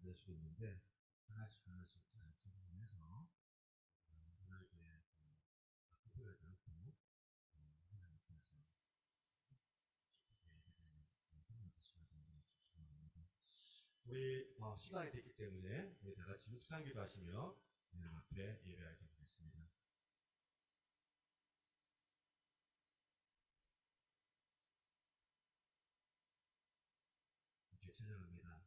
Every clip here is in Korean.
될 수 있는데 하나씩 하나씩 다 적용해서 하나님께 아프지 않고 하나님께서 우리 시간이 됐기 때문에 우리 다 같이 묵상기도 하시며 하나님 앞에 예배하도록 하겠습니다. 이렇게 찬양합니다.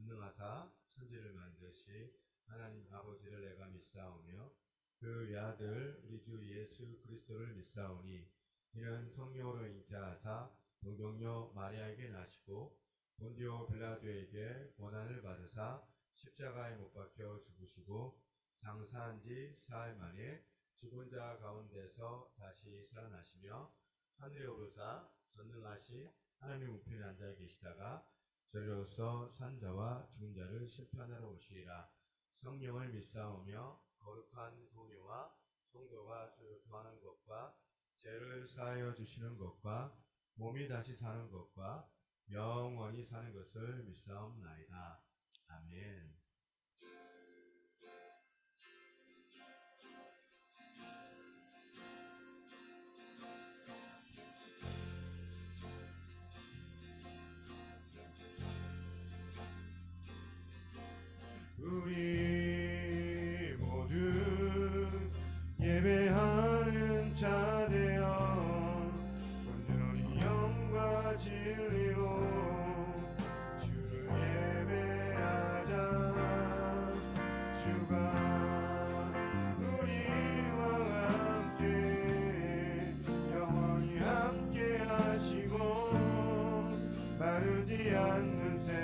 전능하사 천지를 만드시 하나님 아버지를 내가 믿사오며 그 외아들 우리 주 예수 그리스도를 믿사오니 이는 성령으로 잉태하사 동정녀 마리아에게 나시고 본디오 빌라도에게 고난을 받으사 십자가에 못 박혀 죽으시고 장사한 지 사흘 만에 죽은 자 가운데서 다시 살아나시며 하늘에 오르사 전능하신 하나님 우편에 앉아 계시다가 저리로서 산자와 죽은 자를 심판하러 오시리라. 성령을 믿사오며 거룩한 공유와 성도가 서로 통하는 것과 죄를 사하여 주시는 것과 몸이 다시 사는 것과 영원히 사는 것을 믿사옵나이다. 아멘. 우리 모두 예배하는 자 되어 온전히 영과 진리로 주를 예배하자. 주가 우리와 함께 영원히 함께 하시고 마르지 않는 샘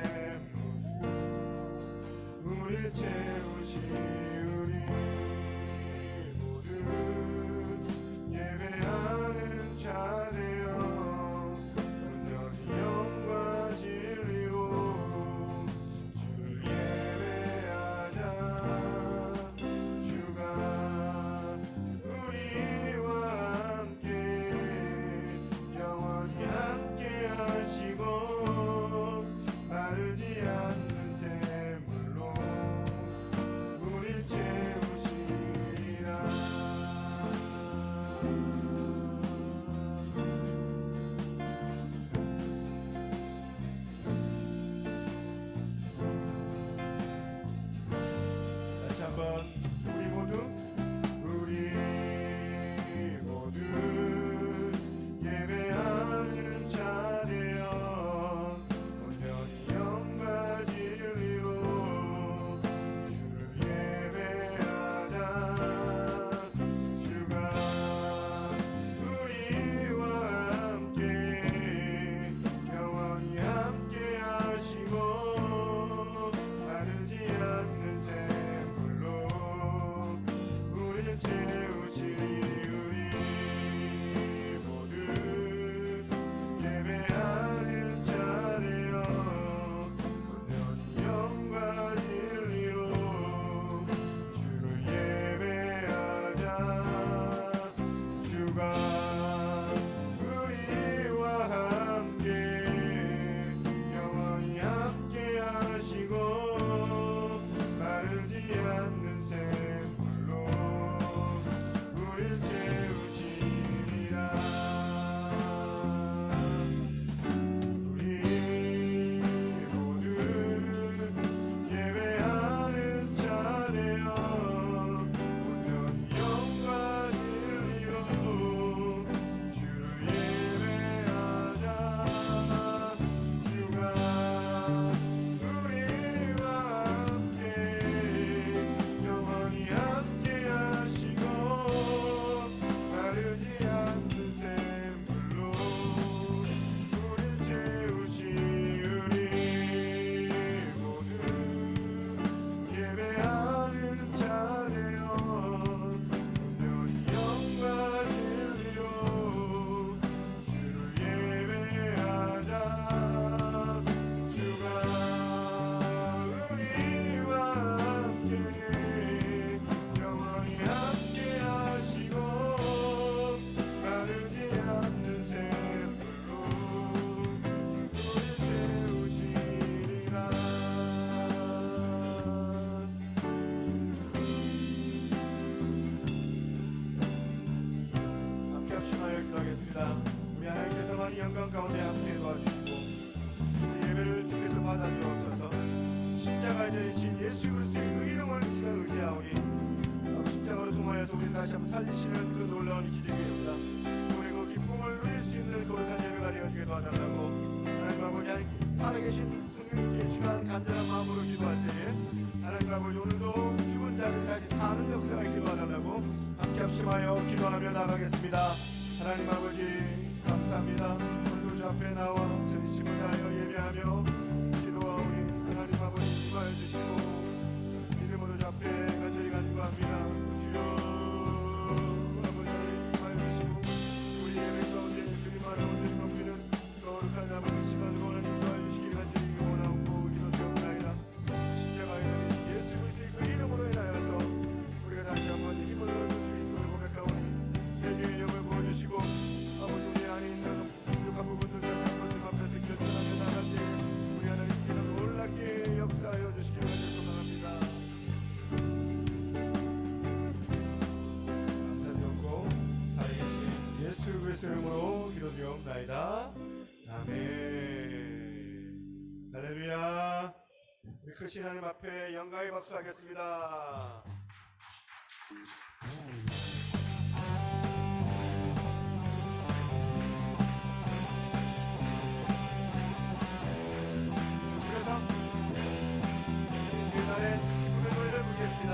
우리를 채우시. 우리 모두 예배하는 자 되어 온전히 영과 진리로 주를 예배하자. 주가 우리와 함께 영원히 함께 하시고 마르지 않는 샘물로 우릴 채우시. 간절한 마음으로 기도할 때에 하나님 아버지 오늘도 죽은 자를 다시 사는 역사가 기도하달라고 함께 합심하여 기도하며 나가겠습니다. 하나님 아버지 감사합니다. 오늘도 주 앞에 나와 전심을 다하여 예배하며 기도하오니 하나님 아버지 임하여 주시고 믿음으로 주 앞에 간절히 간구합니다. 주여 아버지 임하여 주시고 우리 예배 가운데 주님 안에 온전히 넘기는 거룩한 아버지 시간을 원하는 인도하여 주시기 간절히 원하고 기도드리옵나이다. 십자가에 달리신 예수 그리스도의 그 이름으로 인하여서 우리가 다시 한번 힘을 얻을 수 있음을 고백하오니 세계의 영을 부어주시고 아버지 우리 안에 있는 부족한 부분들 다시 한번 주 앞에서 결단하며 나갈 때 우리 하나님께서 놀랍게 역사하여 주시기 간절히 소망합니다. 감사드렸고 살아계신 예수 그리스도의 이름으로 기도드리옵나이다. 아멘. 할렐루야. 우리 크신 하나님 앞에 영광의 박수하겠습니다. 그래서 주일날에 꿈의 노래를 부르겠습니다.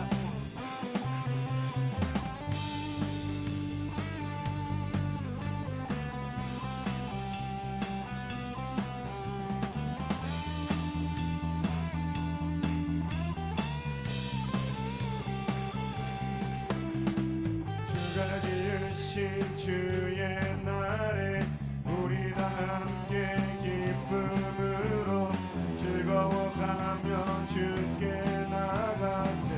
주가 지으신 주의 날에 우리 다 함께 기쁨으로 즐거워하며 주께 나가세.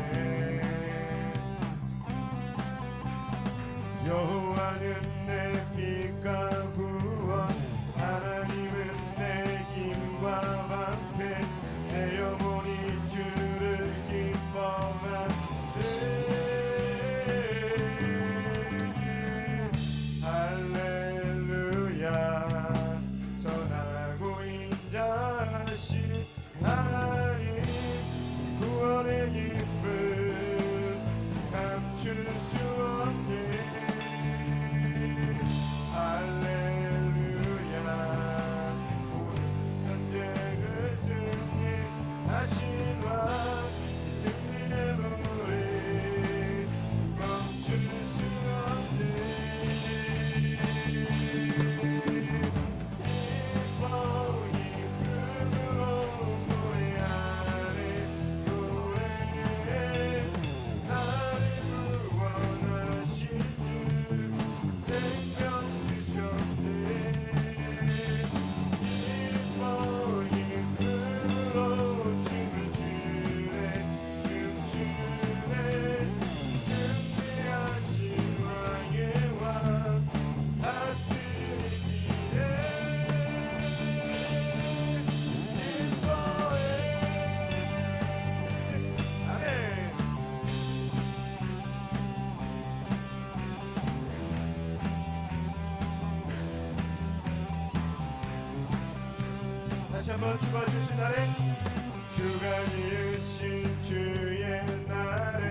여호와는 내 빛과 구원, 하나님은 내 힘과 방패, 내 영혼이 주를 기뻐하네. 할렐루야. 선하고 인자하신 하나님 구원의 기쁨 감출 수 없네. 할렐루야. 오늘 전쟁을 승리하신 왕 승리의 노래 멈출 수 없네. 다시 한번 주가 주신 날에 주가 지으신 주의 날에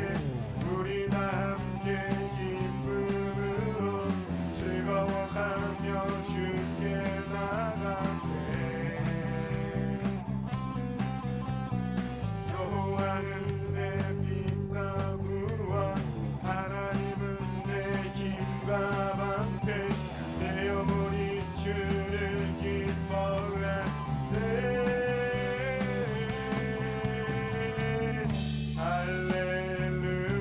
우리 다 함께 기쁨으로 즐거워하며 주께 나가세. 여호와는 내 빛과 구원, 하나님은 내 힘과 방패, 내 영혼이 주를 기뻐하네. 할렐루야.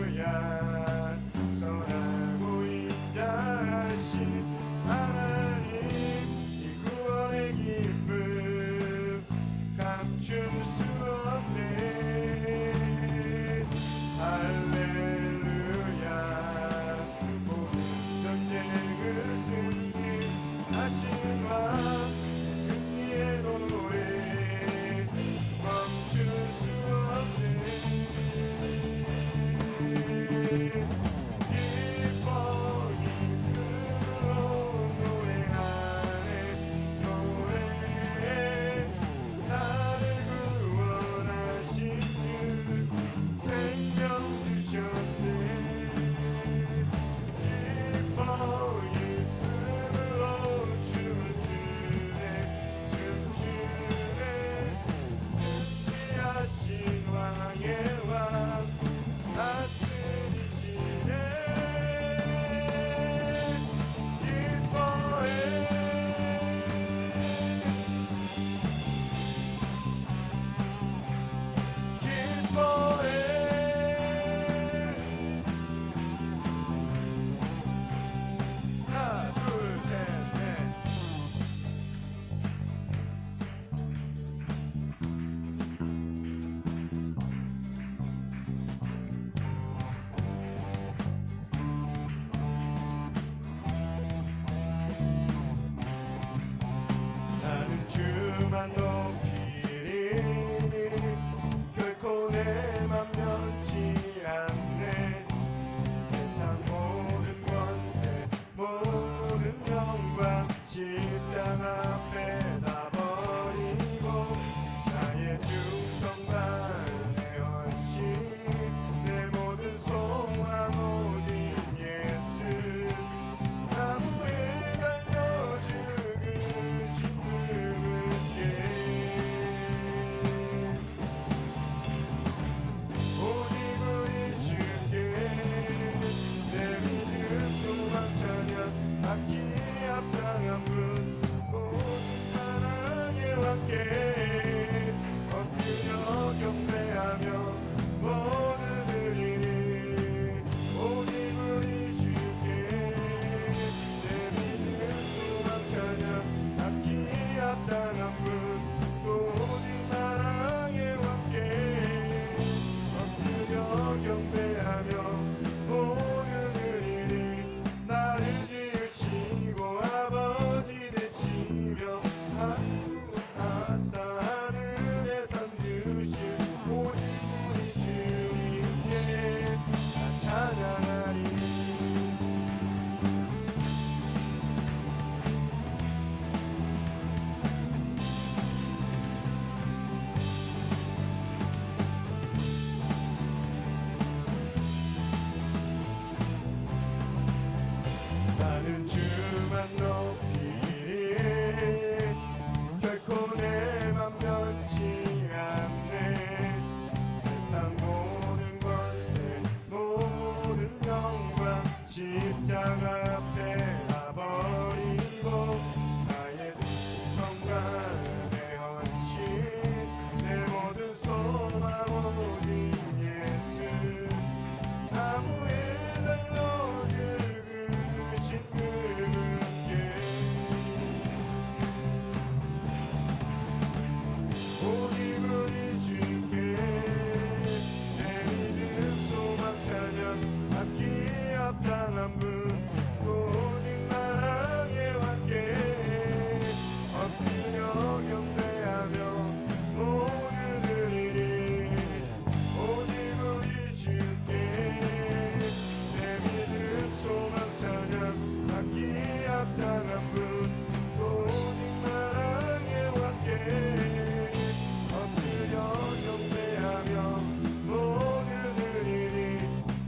변치 않네. 세상 모든 권세 모든 영광 십자가 앞에 다 버리고 나의 성과 내 헌신 내 모든 소망 오직 예수 나무에 달려 죽으신 그분께 오직 우리 주께 내 믿음 소망 찬양 받기 합당한 분 오직 나랑에 함께 엎드려 경배하며 모두 드리리. 오직 우리 주께 내 믿음 소망 찬양 받기 합당한 분 오직 나랑에 함께 엎드려 경배하며 모두 드리리.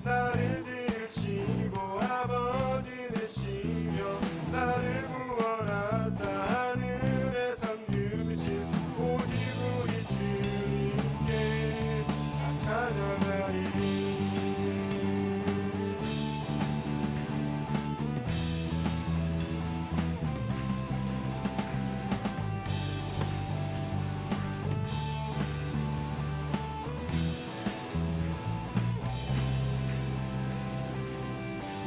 나를 지으시고 아버지 되시며 나를 구원하사 하늘에 상 주신 오직 우리 주님께 다 찬양하리.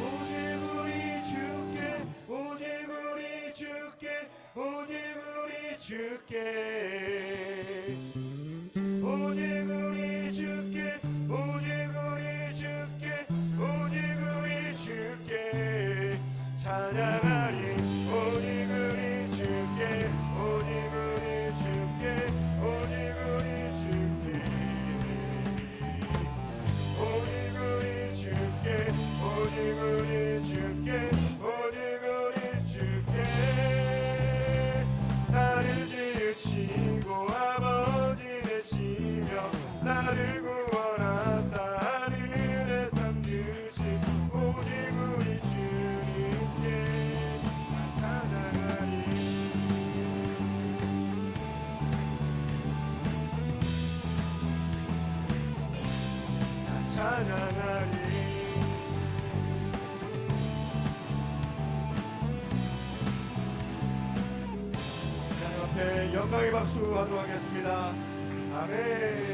오직 우리 주께 오직 우리 주께 오직 우리 주께 오직 우리 주께 오직 우리 주께 오직 우리 주께 찬양하리. 오직 우리 주께 오직 우리 주께 오직 우리 주께 오직 우리 주께 오직 우리 주께 오직 우리 주께 나를 지으시고 아버지 되시며 나를 구원하사 하늘에 상 주신 오직 우리 주님께 찬양하리. 찬양하리. 하나님 앞에 영광의 박수 하도록 하겠습니다. 아멘.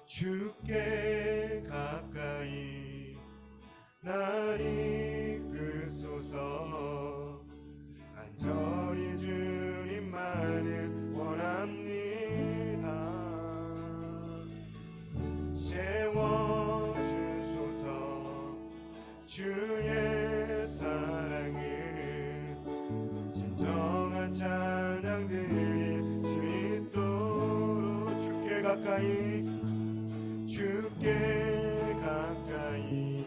주께 가까이 날 이끄소서. 간절히 주님만을 원합니다. 채워주소서. 주의 사랑을 진정한 찬양들이 주 있도록 주께 가까이 주께 가까이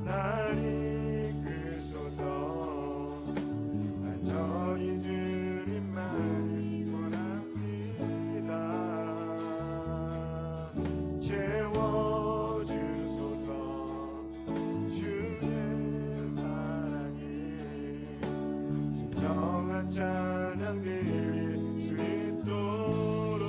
날 이끄소서. 간절히 주님만을 원합니다. 채워주소서. 주의 사랑을 진정한 찬양들이 주 있도록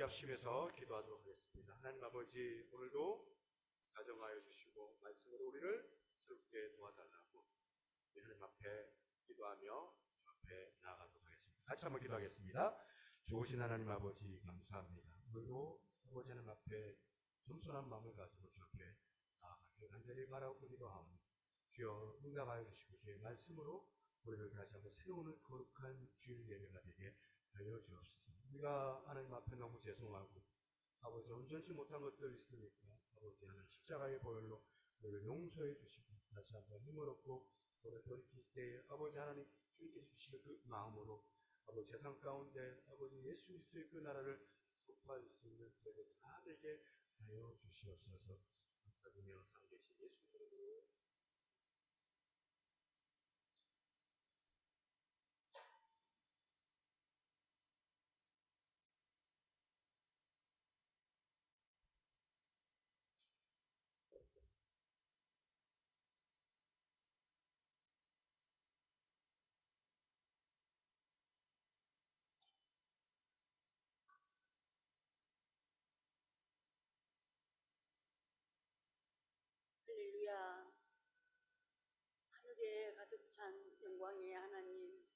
합심해서 기도하도록 하겠습니다. 하나님 아버지, 오늘도 자정하여 주시고 말씀으로 우리를 새롭게 도와달라고 우리 하나님 앞에 기도하며 주 앞에 나아가도록 하겠습니다. 같이 한번 기도하겠습니다. 좋으신 하나님 아버지, 감사합니다. 오늘도 아버지 하나님 앞에 겸손한 마음을 가지고 주 앞에 나아가길 간절히 바라고 기도하오니 주여 응답하여 주시고 주의 말씀으로 우리를 다시 한번 새로운 거룩한 주일 예배가 되게 하여 주옵소서. 우리가 하나님 앞에 너무 죄송하고 아버지 온전치 못한 것들 있으니까 아버지 하나님 십자가의 보혈로 우리를 용서해 주시고 다시 한번 힘을 얻고 우리를 돌이킬 때에 아버지 하나님 주님께서 주시는 그 마음으로 아버지 세상 가운데 아버지 예수 그리스도의 그 나라를 선포할 수 있는 저희들 다 되게 하여 주시옵소서. 감사드리며 살아계신 예수 이름으로 할렐루야. 하늘에 가득 찬 영광의 하나님,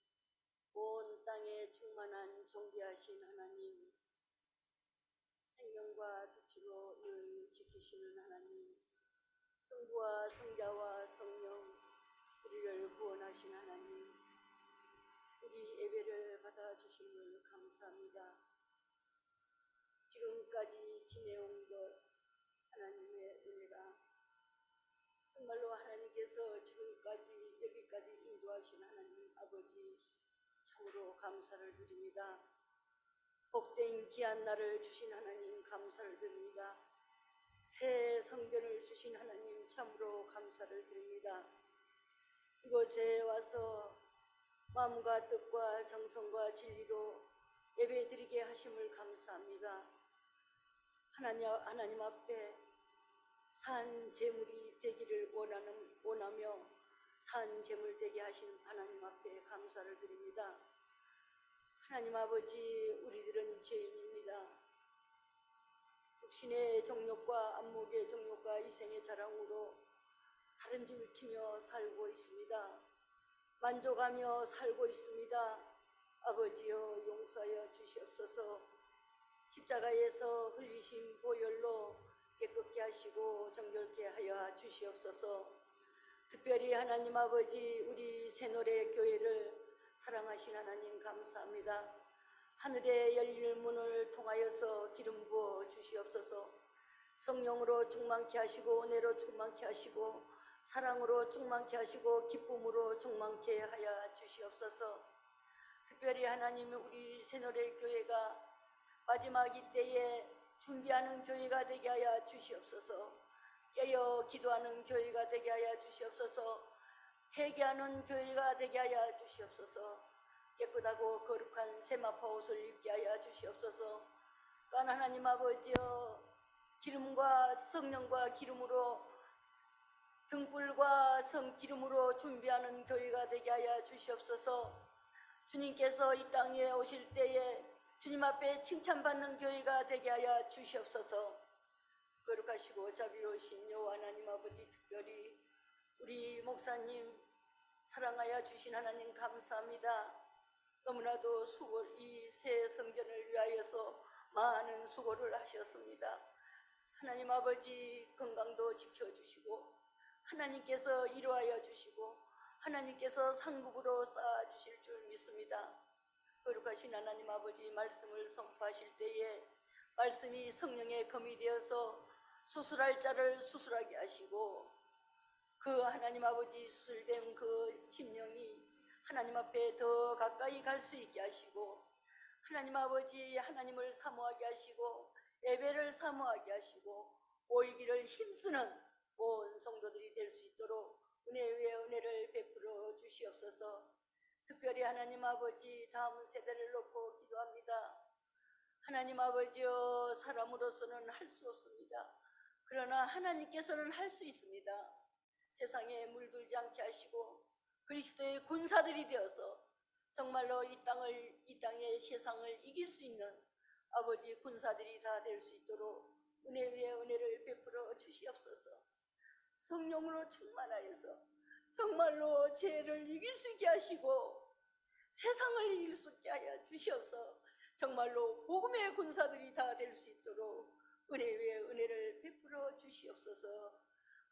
온 땅에 충만한 존귀하신 하나님, 생명과 빛으로 늘 지키시는 하나님, 성부와 성자와 성령, 우리를 구원하신 하나님, 우리 예배를 받아주심을 감사합니다. 지금까지 지내온 것 하나님의 은혜가 정말로 하나님께서 지금까지 여기까지 인도하신 하나님 아버지 참으로 감사를 드립니다. 복된 귀한 날을 주신 하나님 감사를 드립니다. 새 성전을 주신 하나님 참으로 감사를 드립니다. 이곳에 와서 마음과 뜻과 정성과 진리로 예배드리게 하심을 감사합니다. 하나님 앞에 산 제물이 되기를 원하며 산 제물 되게 하신 하나님 앞에 감사를 드립니다. 하나님 아버지, 우리들은 죄인입니다. 육신의 정욕과 안목의 정욕과 이생의 자랑으로 다름질 치며 살고 있습니다. 만족하며 살고 있습니다. 아버지여 용서하여 주시옵소서. 십자가에서 흘리신 보혈로 깨끗게 하시고 정결케 하여 주시옵소서. 특별히 하나님 아버지, 우리 새노래 교회를 사랑하신 하나님 감사합니다. 하늘의 열릴 문을 통하여서 기름 부어 주시옵소서. 성령으로 충만케 하시고 은혜로 충만케 하시고 사랑으로 충만케 하시고 기쁨으로 충만케 하여 주시옵소서. 특별히 하나님, 우리 새노래 교회가 마지막 이때에 준비하는 교회가 되게 하여 주시옵소서. 깨어 기도하는 교회가 되게 하여 주시옵소서. 회개하는 교회가 되게 하여 주시옵소서. 깨끗하고 거룩한 세마포 옷을 입게 하여 주시옵소서. 또한 하나님 아버지여, 기름과 성령과 기름으로 등불과 기름으로 준비하는 교회가 되게 하여 주시옵소서. 주님께서 이 땅에 오실 때에 주님 앞에 칭찬받는 교회가 되게 하여 주시옵소서. 거룩하시고 자비로우신 여호와 하나님 아버지, 특별히 우리 목사님 사랑하여 주신 하나님 감사합니다. 너무나도 이 새 성전을 위하여서 많은 수고를 하셨습니다. 하나님 아버지, 건강도 지켜주시고 하나님께서 이루하여 주시고 하나님께서 상급으로 쌓아주실 줄 믿습니다. 거룩하신 하나님 아버지, 말씀을 선포하실 때에 말씀이 성령의 검이 되어서 수술할 자를 수술하게 하시고 그 하나님 아버지 수술된 그 심령이 하나님 앞에 더 가까이 갈 수 있게 하시고 하나님 아버지, 하나님을 사모하게 하시고 예배를 사모하게 하시고 모이기를 힘쓰는 온 성도들이 될 수 있도록 은혜 위에 은혜를 베풀어 주시옵소서. 특별히 하나님 아버지, 다음 세대를 놓고 기도합니다. 하나님 아버지여, 사람으로서는 할 수 없습니다. 그러나 하나님께서는 할 수 있습니다. 세상에 물들지 않게 하시고 그리스도의 군사들이 되어서 정말로 이 땅의 세상을 이길 수 있는 아버지 군사들이 다 될 수 있도록 은혜 위에 은혜를 베풀어 주시옵소서. 성령으로 충만하여서 정말로 죄를 이길 수 있게 하시고 세상을 이길 수 있게 하여 주시옵소서. 정말로 복음의 군사들이 다 될 수 있도록 은혜 위에 은혜를 베풀어 주시옵소서.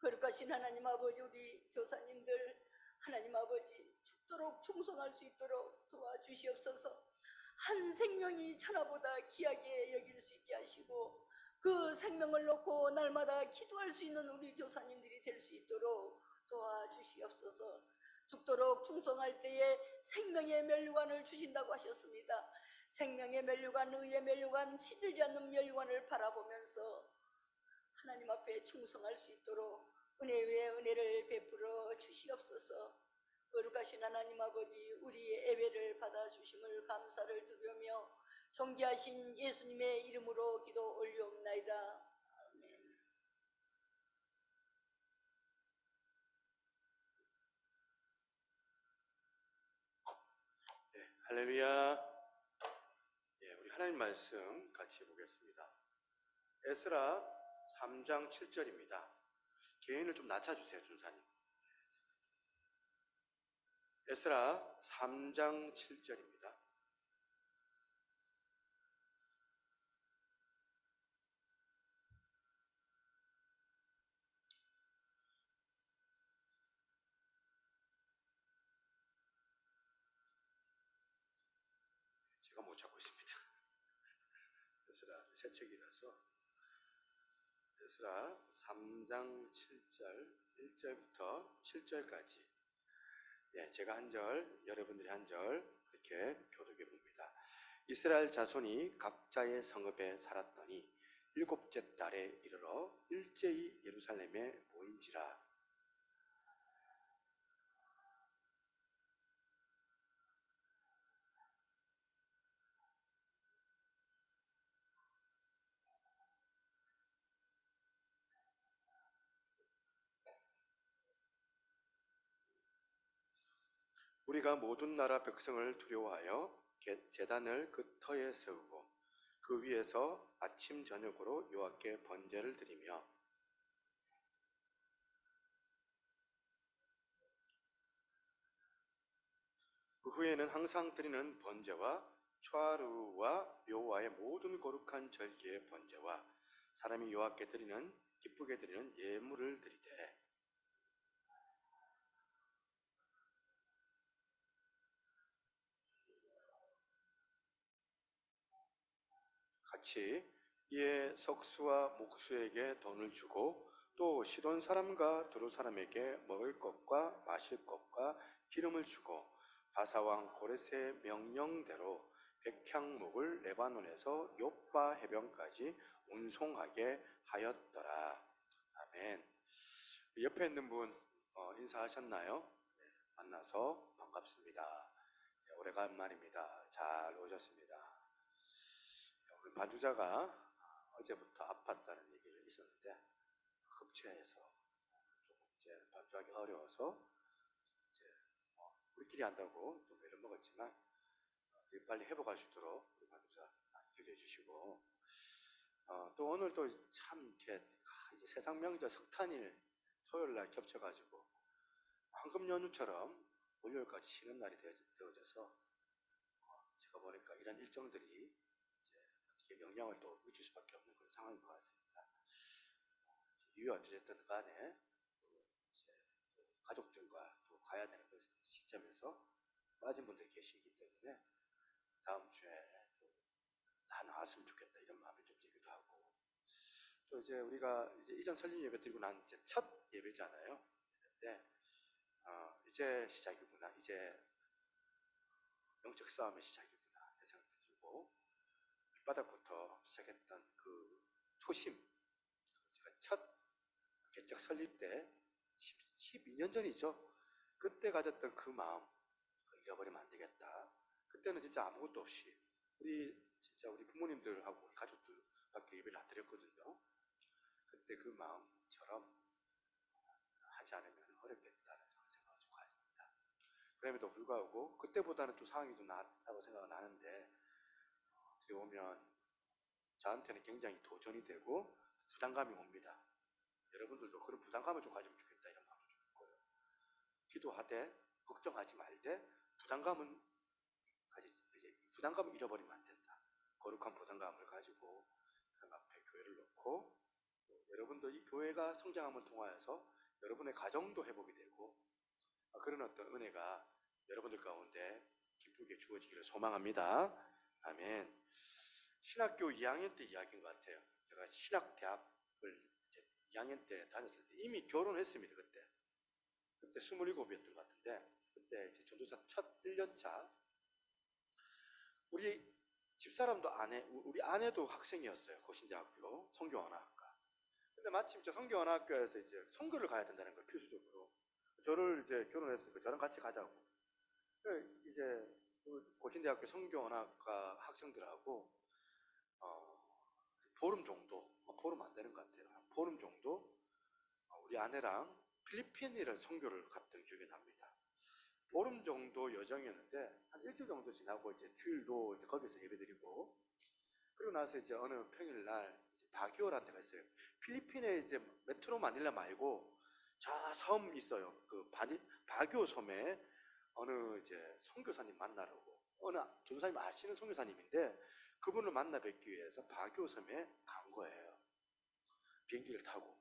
거룩하신 하나님 아버지, 우리 교사님들 하나님 아버지 죽도록 충성할 수 있도록 도와주시옵소서. 한 생명이 천하보다 귀하게 여길 수 있게 하시고 그 생명을 놓고 날마다 기도할 수 있는 우리 교사님들이 될 수 있도록 도와주시옵소서. 죽도록 충성할 때에 생명의 면류관을 주신다고 하셨습니다. 생명의 면류관, 의의 면류관, 치들지 않는 면류관을 바라보면서 하나님 앞에 충성할 수 있도록 은혜 위에 은혜를 베풀어 주시옵소서. 거룩하신 하나님 아버지, 우리의 예배를 받아주심을 감사를 드리며 존귀하신 예수님의 이름으로 기도 올리옵나이다. 아멘. 네, 할렐루야. 예, 우리 하나님 말씀 같이 보겠습니다. 에스라 3장 7절입니다. 개인을 좀 낮춰주세요, 준사님. 에스라 3장 7절입니다. 제가 못 찾고 있습니다. 에스라 새 책이라서 에스라 3장 7절 1절부터 7절까지 제가 한 절, 여러분들이 한 절 이렇게 교독해 봅니다. 이스라엘 자손이 각자의 성읍에 살았더니 일곱째 달에 이르러 일제히 예루살렘에 모인지라. 우리가 모든 나라 백성을 두려워하여 제단을 그 터에 세우고 그 위에서 아침 저녁으로 여호와께 번제를 드리며 그 후에는 항상 드리는 번제와 초하루와 여호와의 모든 거룩한 절기의 번제와 사람이 여호와께 드리는 기쁘게 드리는 예물을 드리되 같이 이에 석수와 목수에게 돈을 주고 또 시돈 사람과 두루 사람에게 먹을 것과 마실 것과 기름을 주고 바사왕 고레스의 명령대로 백향목을 레바논에서 욥바 해변까지 운송하게 하였더라. 아멘. 옆에 있는 분 인사하셨나요? 네, 만나서 반갑습니다. 네, 오래간만입니다. 잘 오셨습니다. 우리 반주자가 어제부터 아팠다는 얘기를 있었는데 급체해서 조금 이제 반주하기 어려워서 이제 우리끼리 한다고 좀 애를 먹었지만 빨리 회복할 수 있도록 우리 반주자 많이 기도해 주시고 또 오늘 또 참 이렇게 이제 세상 명절 석탄일 토요일 날 겹쳐가지고 황금 연휴처럼 월요일까지 쉬는 날이 되어져서 제가 보니까 이런 일정들이 이제 영향을 또 미칠 수밖에 없는 그런 상황인 것 같습니다. 이유 어찌됐든 간에 이제 가족들과 또 가야 되는 그 시점에서 빠진 분들이 계시기 때문에 다음 주에 다 나왔으면 좋겠다 이런 마음이 좀 들기도 하고 또 이제 우리가 이제 이전 설립 예배 드리고 난 이제 첫 예배잖아요. 근데 이제 시작이구나, 이제 영적 싸움의 시작이구나 이런 생각이 들고 밑바닥부터 시작했던 그 초심, 제가 첫 개척 설립 때 12년 전이죠. 그때 가졌던 그 마음 잃어버리면 안 되겠다. 그때는 진짜 아무것도 없이 진짜 우리 부모님들하고 우리 가족들밖에 예배를 안 드렸거든요. 그때 그 마음처럼 하지 않으면 어렵겠다는 생각을 좀 가집니다. 그럼에도 불구하고 그때보다는 또 상황이 좀 나았다고 생각을 하는데 어떻게 보면 저한테는 굉장히 도전이 되고 부담감이 옵니다. 여러분들도 그런 부담감을 좀 가지면 좋겠다 이런 마음을 좀 있고요. 기도하되 걱정하지 말되 부담감은 이제 부담감을 잃어버리면 안 된다. 거룩한 부담감을 가지고 하나님 앞에 교회를 놓고 여러분도 이 교회가 성장함을 통하여서 여러분의 가정도 회복이 되고 그런 어떤 은혜가 여러분들 가운데 기쁘게 주어지기를 소망합니다. 아멘. 신학교 2학년 때 이야기인 것 같아요. 제가 신학대학을 2학년 때 다녔을 때 이미 결혼했습니다. 그때 27이었던 것 같은데 그때 이제 전도사 첫 1년차 우리 집사람도 우리 아내도 학생이었어요. 고신대학교 성교원학과. 근데 마침 저 성교원학교에서 이제 선교를 가야 된다는 걸 필수적으로 저를 이제 결혼했으니까 저랑 같이 가자고. 이제 고신대학교 성교원학과 학생들하고 보름 정도, 보름 안 되는 것 같아요. 한 보름 정도 우리 아내랑 필리핀이라는 선교를 갔던 기억이 납니다. 보름 정도 여정이었는데 한 일주일 정도 지나고 이제 주일도 이제 거기서 예배드리고 그리고 나서 이제 어느 평일날 바기오라는 데가 있어요. 필리핀에 이제 메트로 마닐라 말고 저 섬 있어요. 그 바기오 섬에 어느 이제 선교사님 만나려고 어느 전도사님 아시는 선교사님인데 그분을 만나 뵙기 위해서 바기오 섬에 간 거예요. 비행기를 타고.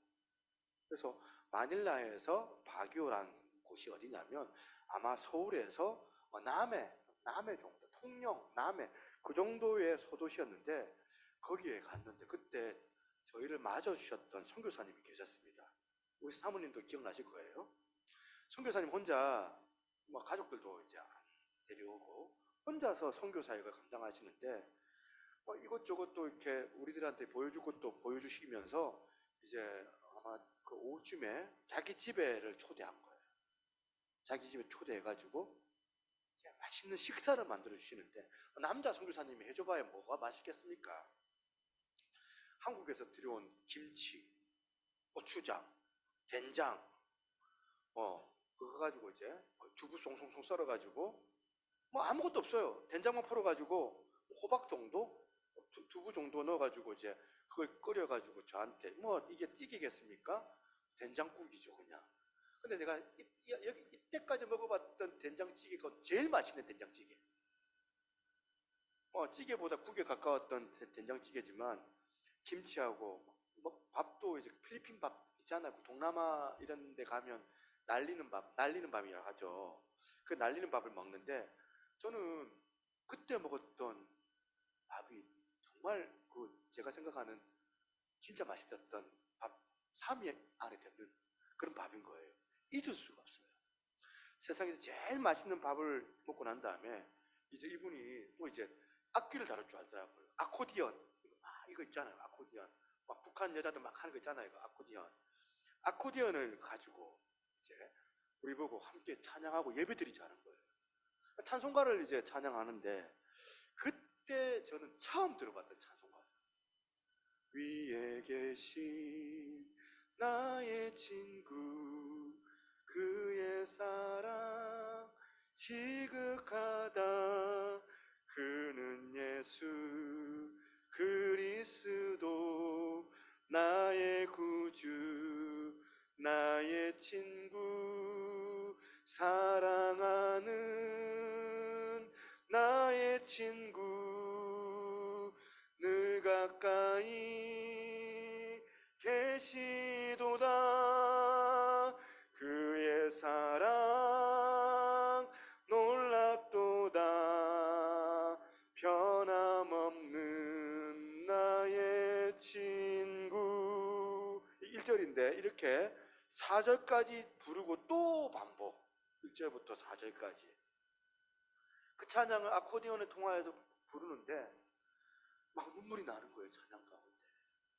그래서 마닐라에서 바기오란 곳이 어디냐면 아마 서울에서 남해 정도, 통영, 남해 그 정도의 소도시였는데 거기에 갔는데 그때 저희를 맞아주셨던 선교사님이 계셨습니다. 우리 사모님도 기억나실 거예요. 선교사님 혼자 가족들도 이제 안 데려오고 혼자서 선교 사역을 감당하시는데 이것저것 또 이렇게 우리들한테 보여줄 것도 보여주시면서 이제 아마 그 오후쯤에 자기 집에를 초대한 거예요. 자기 집에 초대해가지고 맛있는 식사를 만들어 주시는데 남자 선교사님이 해줘봐야 뭐가 맛있겠습니까? 한국에서 들여온 김치, 고추장, 된장, 그거 가지고 이제 두부 송송송 썰어가지고 아무것도 없어요. 된장만 풀어가지고 호박 정도, 두부 정도 넣어가지고 이제 그걸 끓여가지고 저한테 이게 찌개겠습니까? 된장국이죠 그냥. 근데 내가 이때까지 먹어봤던 된장찌개가 제일 맛있는 된장찌개. 찌개보다 국에 가까웠던 된장찌개지만 김치하고 밥도 이제 필리핀 밥 있잖아요. 그 동남아 이런 데 가면 날리는 밥이라 하죠. 그 날리는 밥을 먹는데 저는 그때 먹었던 밥이 정말 제가 생각하는 진짜 맛있었던 밥 3위 안에 드는 그런 밥인 거예요. 잊을 수가 없어요. 세상에서 제일 맛있는 밥을 먹고 난 다음에 이제 이분이 이제 악기를 다룰 줄 알더라고요. 아코디언 이거 있잖아요. 아코디언 북한 여자들 막 하는 거 있잖아요. 이거 아코디언을 가지고 이제 우리 보고 함께 찬양하고 예배드리자는 거예요. 찬송가를 이제 찬양하는데 그때 저는 처음 들어봤던 찬송가예요. 위에 계신 나의 친구 그의 사랑 지극하다 그는 예수 그리스도 나의 구주 나의 친구 사랑하는 나의 친구 늘 가까이 계시도다 그의 사랑 놀랍도다 변함없는 나의 친구 1절인데 이렇게 4절까지 부르고 또 반복 1절부터 4절까지 그 찬양을 아코디언을 통하여서 부르는데 막 눈물이 나는 거예요. 찬양 가운데.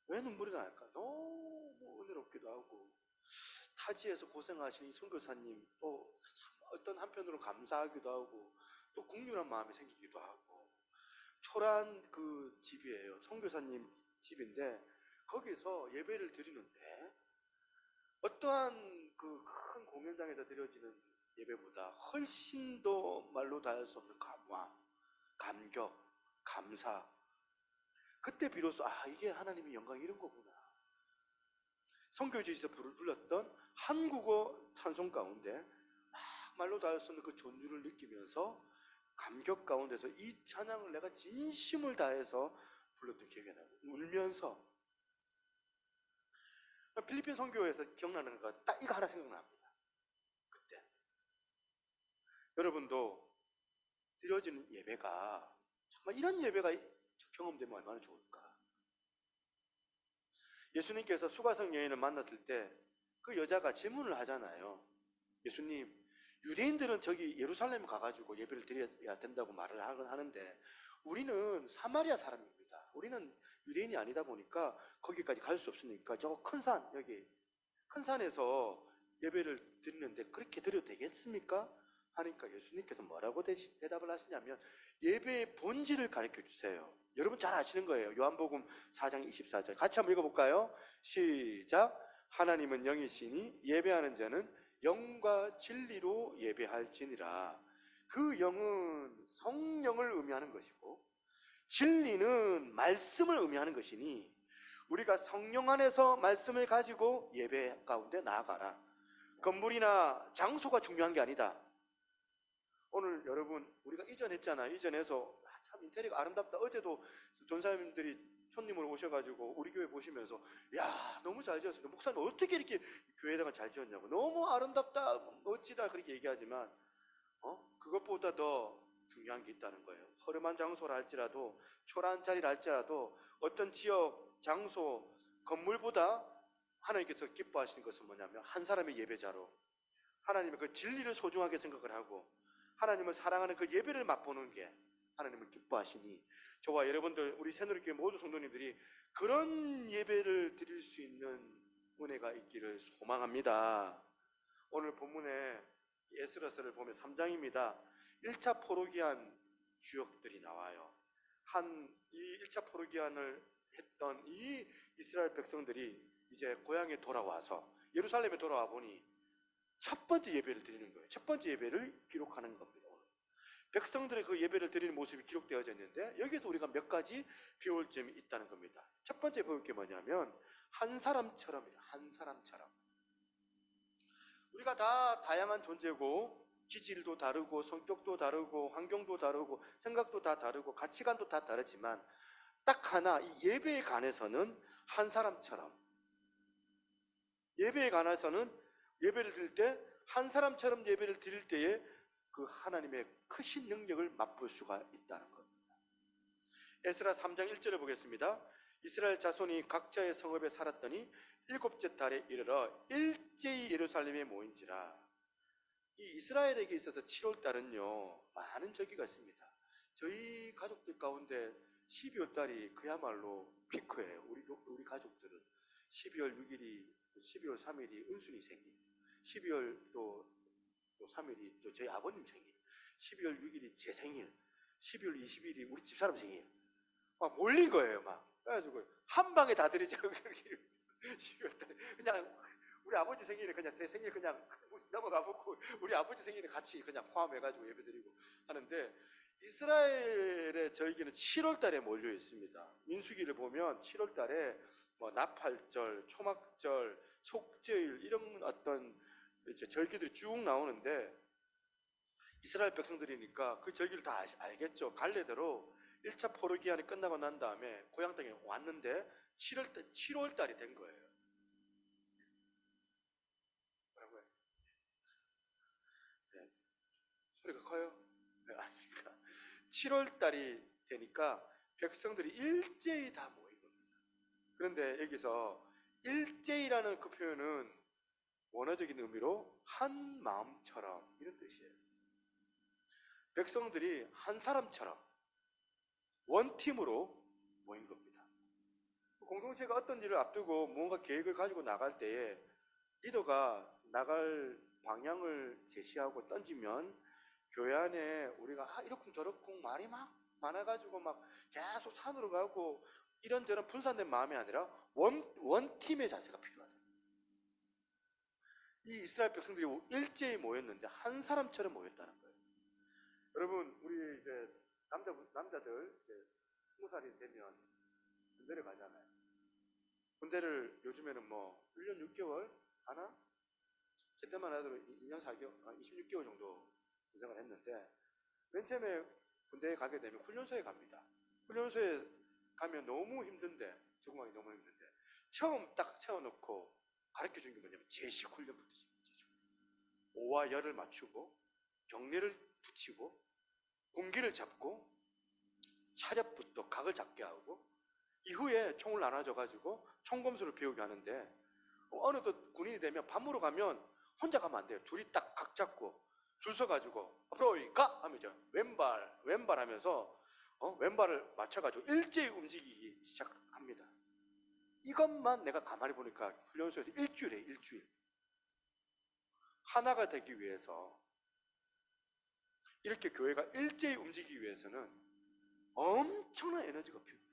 왜 눈물이 날까? 너무 은혜롭기도 하고 타지에서 고생하신 이 선교사님 또 어떤 한편으로 감사하기도 하고 또 국률한 마음이 생기기도 하고 초라한 그 집이에요. 선교사님 집인데 거기서 예배를 드리는데 어떠한 그 큰 공연장에서 드려지는 예배보다 훨씬 더 말로 다 할 수 없는 감화, 감격, 감사 그때 비로소 이게 하나님의 영광이 이런 거구나. 선교지에서 불렀던 한국어 찬송 가운데 막 말로 다 할 수 없는 그 존주를 느끼면서 감격 가운데서 이 찬양을 내가 진심을 다해서 불렀던 기억이 나요. 울면서. 필리핀 선교에서 기억나는 거 딱 이거 하나 생각납니다. 그때 여러분도 드려지는 예배가 정말 이런 예배가 경험되면 얼마나 좋을까. 예수님께서 수가성 여인을 만났을 때 그 여자가 질문을 하잖아요. 예수님, 유대인들은 저기 예루살렘 가가지고 예배를 드려야 된다고 말을 하는데 우리는 사마리아 사람입니다. 우리는 유대인이 아니다 보니까 거기까지 갈 수 없으니까 저 큰 산, 여기 큰 산에서 예배를 드리는데 그렇게 드려도 되겠습니까? 하니까 예수님께서 뭐라고 대답을 하시냐면 예배의 본질을 가르쳐 주세요. 여러분 잘 아시는 거예요. 요한복음 4장 24절 같이 한번 읽어볼까요? 시작. 하나님은 영이시니 예배하는 자는 영과 진리로 예배할지니라. 그 영은 성령을 의미하는 것이고 진리는 말씀을 의미하는 것이니 우리가 성령 안에서 말씀을 가지고 예배 가운데 나아가라. 건물이나 장소가 중요한 게 아니다. 오늘 여러분 우리가 이전했잖아요. 이전에서 참 인테리어가 아름답다. 어제도 전사님들이 손님으로 오셔가지고 우리 교회 보시면서 야 너무 잘 지었습니다. 목사님 어떻게 이렇게 교회다가 잘 지었냐고. 너무 아름답다 멋지다 그렇게 얘기하지만 그것보다 더 중요한 게 있다는 거예요. 허름한 장소라 할지라도 초라한 자리라 할지라도 어떤 지역 장소 건물보다 하나님께서 기뻐하시는 것은 뭐냐면 한 사람의 예배자로 하나님의 그 진리를 소중하게 생각을 하고 하나님을 사랑하는 그 예배를 맛보는 게 하나님을 기뻐하시니 저와 여러분들 우리 새누리교회 모든 성도님들이 그런 예배를 드릴 수 있는 은혜가 있기를 소망합니다. 오늘 본문에 에스라서를 보면 3장입니다. 1차 포로기한 주역들이 나와요. 이 1차 포로기한을 했던 이 이스라엘 백성들이 이제 고향에 돌아와서 예루살렘에 돌아와 보니 첫 번째 예배를 드리는 거예요. 첫 번째 예배를 기록하는 겁니다. 백성들의 그 예배를 드리는 모습이 기록되어져 있는데 여기서 우리가 몇 가지 배울 점이 있다는 겁니다. 첫 번째 배울 게 뭐냐면 한 사람처럼이에요. 한 사람처럼. 우리가 다 다양한 존재고 기질도 다르고 성격도 다르고 환경도 다르고 생각도 다 다르고 가치관도 다 다르지만 딱 하나 이 예배에 관해서는 한 사람처럼 예배에 관해서는 예배를 드릴 때 한 사람처럼 예배를 드릴 때에 그 하나님의 크신 능력을 맛볼 수가 있다는 겁니다. 에스라 3장 1절을 보겠습니다. 이스라엘 자손이 각자의 성읍에 살았더니 7째 달에 이르러 일제히 예루살렘에 모인지라. 이 이스라엘에게 있어서 7월 달은요 많은 절기가 있습니다. 저희 가족들 가운데 12월 달이 그야말로 피크예요. 우리 가족들은 12월 6일이 12월 3일이 은순이 생일, 12월 또 3일이 또 저희 아버님 생일, 12월 6일이 제 생일, 12월 20일이 우리 집사람 생일. 막 몰린 거예요. 막 그래가지고 한 방에 다 드리자고 12월 달에 그냥 우리 아버지 생일에 그냥 제 생일 그냥 넘어가 보고 우리 아버지 생일에 같이 그냥 포함해가지고 예배드리고 하는데 이스라엘의 절기는 7월 달에 몰려 있습니다. 민수기를 보면 7월 달에 뭐 나팔절, 초막절, 속죄일 이런 어떤 이제 절기들이 쭉 나오는데 이스라엘 백성들이니까 그 절기를 다 알겠죠. 갈래대로 1차 포로기한이 끝나고 난 다음에 고향 땅에 왔는데 7월 달이 된 거예요. 뭐라고요? 네. 소리가 커요? 네, 아닙니까? 7월 달이 되니까 백성들이 일제히 다 모인 겁니다. 그런데 여기서 일제히라는 그 표현은 원어적인 의미로 한 마음처럼 이런 뜻이에요. 백성들이 한 사람처럼 원팀으로 모인 겁니다. 공동체가 어떤 일을 앞두고 무언가 계획을 가지고 나갈 때에 리더가 나갈 방향을 제시하고 던지면 교회 안에 우리가 이렇쿵 저렇쿵 말이 막 많아가지고 막 계속 산으로 가고 이런저런 분산된 마음이 아니라 원팀의 자세가 필요하다. 이 이스라엘 백성들이 일제히 모였는데 한 사람처럼 모였다는 거예요. 여러분 우리 이제 남자들 이제 20살이 되면 군대를 가잖아요. 군대를 요즘에는 뭐 1년 6개월 하나? 제 때만 해도 2년 4개월, 26개월 정도 군생을 했는데, 맨 처음에 군대에 가게 되면 훈련소에 갑니다. 훈련소에 가면 너무 힘든데, 적응하기 너무 힘든데, 처음 딱 세워놓고 가르쳐 준 게 뭐냐면 제식 훈련부터 시작해요. 오와 열을 맞추고 경례를 붙이고 군기를 잡고 차렷부터 각을 잡게 하고, 이후에 총을 나눠줘가지고 총검술을 배우게 하는데, 어느덧 군인이 되면 밥 먹으러 가면 혼자 가면 안 돼요. 둘이 딱 각 잡고 줄 서가지고 앞으로 가! 하면 이제 왼발 하면서 왼발을 맞춰가지고 일제히 움직이기 시작합니다. 이것만 내가 가만히 보니까 훈련소에서 일주일. 하나가 되기 위해서, 이렇게 교회가 일제히 움직이기 위해서는 엄청난 에너지가 필요해요.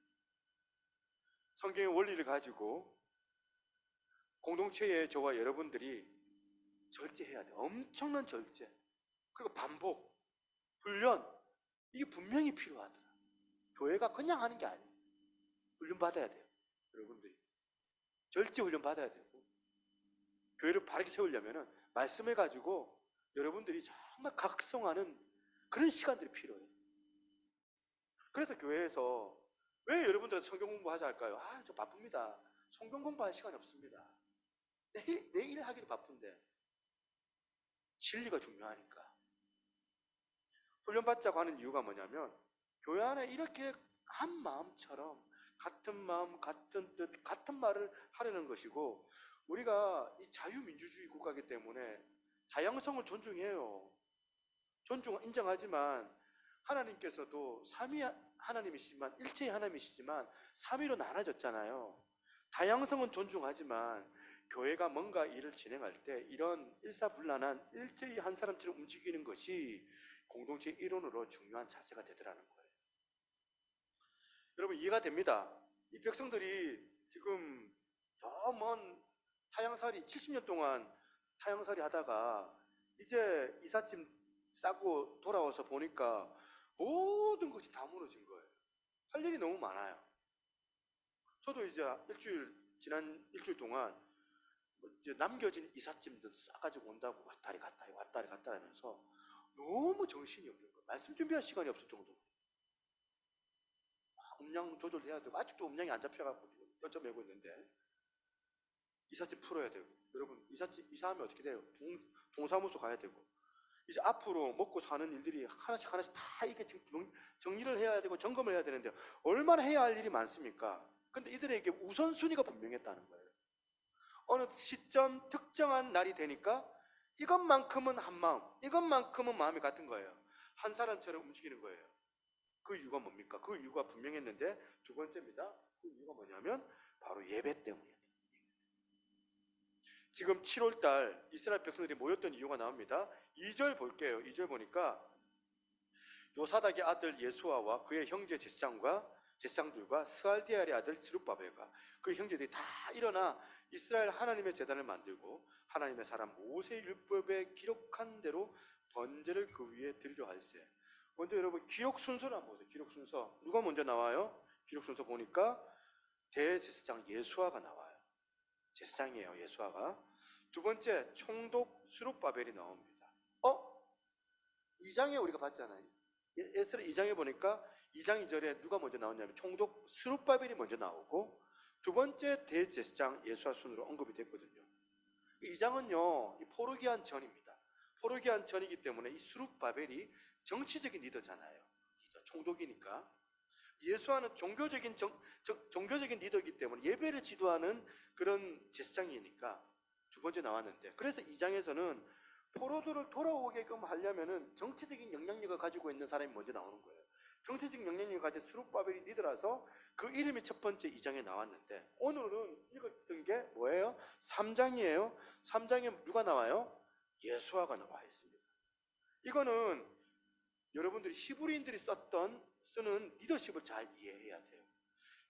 성경의 원리를 가지고 공동체에 저와 여러분들이 절제해야 돼요. 엄청난 절제. 그리고 반복, 훈련, 이게 분명히 필요하더라. 교회가 그냥 하는 게 아니에요. 훈련 받아야 돼요. 여러분들이 절제 훈련 받아야 되고, 교회를 바르게 세우려면 말씀을 가지고 여러분들이 정말 각성하는 그런 시간들이 필요해요. 그래서 교회에서 왜 여러분들한테 성경 공부하자 할까요? 저 바쁩니다. 성경 공부할 시간이 없습니다. 내일 하기도 바쁜데. 진리가 중요하니까. 훈련받자고 하는 이유가 뭐냐면, 교회 안에 이렇게 한 마음처럼 같은 마음, 같은 뜻, 같은 말을 하려는 것이고, 우리가 이 자유민주주의 국가이기 때문에 다양성을 존중해요. 인정하지만 하나님께서도 삼위 하나님이시지만, 일체의 하나님이시지만 삼위로 나눠졌잖아요. 다양성은 존중하지만 교회가 뭔가 일을 진행할 때 이런 일사불란한 일제히 한 사람처럼 움직이는 것이 공동체 일원으로 중요한 자세가 되더라는 거예요. 여러분, 이해가 됩니다. 이 백성들이 지금 저 먼 타향살이 70년 동안 타향살이 하다가 이제 이삿짐 싸고 돌아와서 보니까 모든 것이 다 무너진 거예요. 할 일이 너무 많아요. 저도 이제 지난 일주일 동안 이제 남겨진 이삿짐들 싸가지고 온다고 왔다리 갔다 하면서 너무 정신이 없는 거예요. 말씀 준비할 시간이 없을 정도로. 음량 조절해야 되고, 아직도 음량이 안 잡혀갖고 뼈저매고 있는데, 이삿짐 풀어야 되고, 여러분 이사하면 어떻게 돼요? 동사무소 가야 되고, 이제 앞으로 먹고 사는 일들이 하나씩 다 이게 정리를 해야 되고 점검을 해야 되는데, 얼마나 해야 할 일이 많습니까? 근데 이들에게 우선순위가 분명했다는 거예요. 어느 시점 특정한 날이 되니까 이것만큼은 한 마음, 이것만큼은 마음이 같은 거예요. 한 사람처럼 움직이는 거예요. 그 이유가 뭡니까? 그 이유가 분명했는데, 두 번째입니다. 그 이유가 뭐냐면 바로 예배 때문이에요. 지금 7월달 이스라엘 백성들이 모였던 이유가 나옵니다. 2절 볼게요. 2절 보니까 요사닥의 아들 예수아와 그의 형제 제사장들과 스알디엘의 아들 스룹바벨과 그 형제들이 다 일어나 이스라엘 하나님의 제단을 만들고 하나님의 사람 모세의 율법에 기록한 대로 번제를 그 위에 드리려 할세. 먼저 여러분 기록 순서를 한번 보세요. 기록 순서 누가 먼저 나와요? 기록 순서 보니까 대제사장 예수아가 나와요. 제사장이에요, 예수아가. 두 번째 총독 스룹바벨이 나옵니다. 2장에 우리가 봤잖아요. 에스라 2장에 보니까 2장 2절에 누가 먼저 나오냐면 총독 스룹바벨이 먼저 나오고, 두 번째 대제사장 예수아 순으로 언급이 됐거든요. 2장은요, 이 포르기안 전입니다. 포르기안 전이기 때문에 이 스룹바벨이 정치적인 리더잖아요. 총독이니까. 예수아는 종교적인 리더이기 때문에 예배를 지도하는 그런 제사장이니까 두 번째 나왔는데, 그래서 2장에서는 포로들을 돌아오게끔 하려면은 정치적인 영향력을 가지고 있는 사람이 먼저 나오는 거예요. 정치적 영향력을 가진 스룹바벨이 리더라서 그 이름이 첫 번째 2장에 나왔는데, 오늘은 읽었던 게 뭐예요? 3장이에요. 3장에 누가 나와요? 예수아가 나와 있습니다. 이거는 여러분들이 히브리인들이 쓰는 리더십을 잘 이해해야 돼요.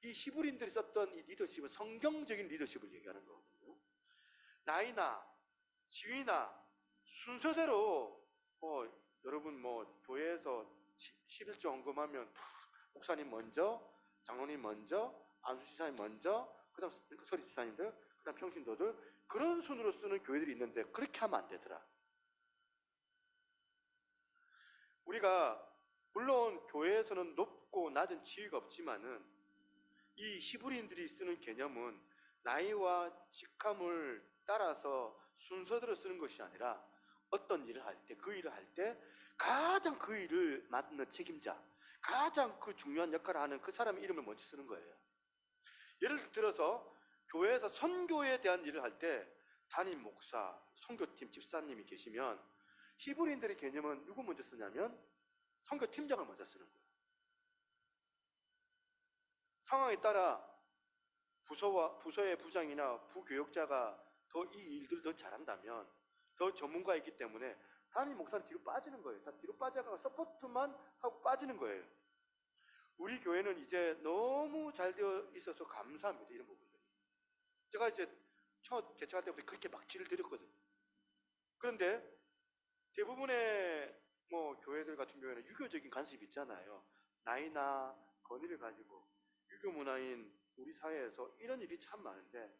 이 히브리인들이 썼던 이 리더십은 성경적인 리더십을 얘기하는 거거든요. 나이나 지위나 순서대로 여러분 교회에서 11조 헌금하면 목사님 먼저, 장로님 먼저, 안수 지사님 먼저, 그다음 서리 지사님들, 그다음 평신도들, 그런 순으로 쓰는 교회들이 있는데 그렇게 하면 안 되더라. 우리가 물론 교회에서는 높고 낮은 지위가 없지만은 이 히브리인들이 쓰는 개념은 나이와 직함을 따라서 순서대로 쓰는 것이 아니라 어떤 일을 할 때, 그 일을 할 때 가장 그 일을 맡는 책임자, 가장 그 중요한 역할을 하는 그 사람의 이름을 먼저 쓰는 거예요. 예를 들어서 교회에서 선교에 대한 일을 할 때 담임 목사, 선교팀 집사님이 계시면 히브리인들의 개념은 누구 먼저 쓰냐면 선교팀장을 먼저 쓰는 거예요. 상황에 따라 부서의 부장이나 부교역자가 더 이 일들을 더 잘한다면, 더 전문가이기 때문에 담임 목사는 뒤로 빠지는 거예요. 다 뒤로 빠져가 서포트만 하고 빠지는 거예요. 우리 교회는 이제 너무 잘 되어 있어서 감사합니다. 이런 부분들이. 제가 이제 첫 개척할 때부터 그렇게 막지를 드렸거든요. 그런데 대부분의 교회들 같은 경우에는 유교적인 관습이 있잖아요. 나이나 권위를 가지고 유교 문화인 우리 사회에서 이런 일이 참 많은데,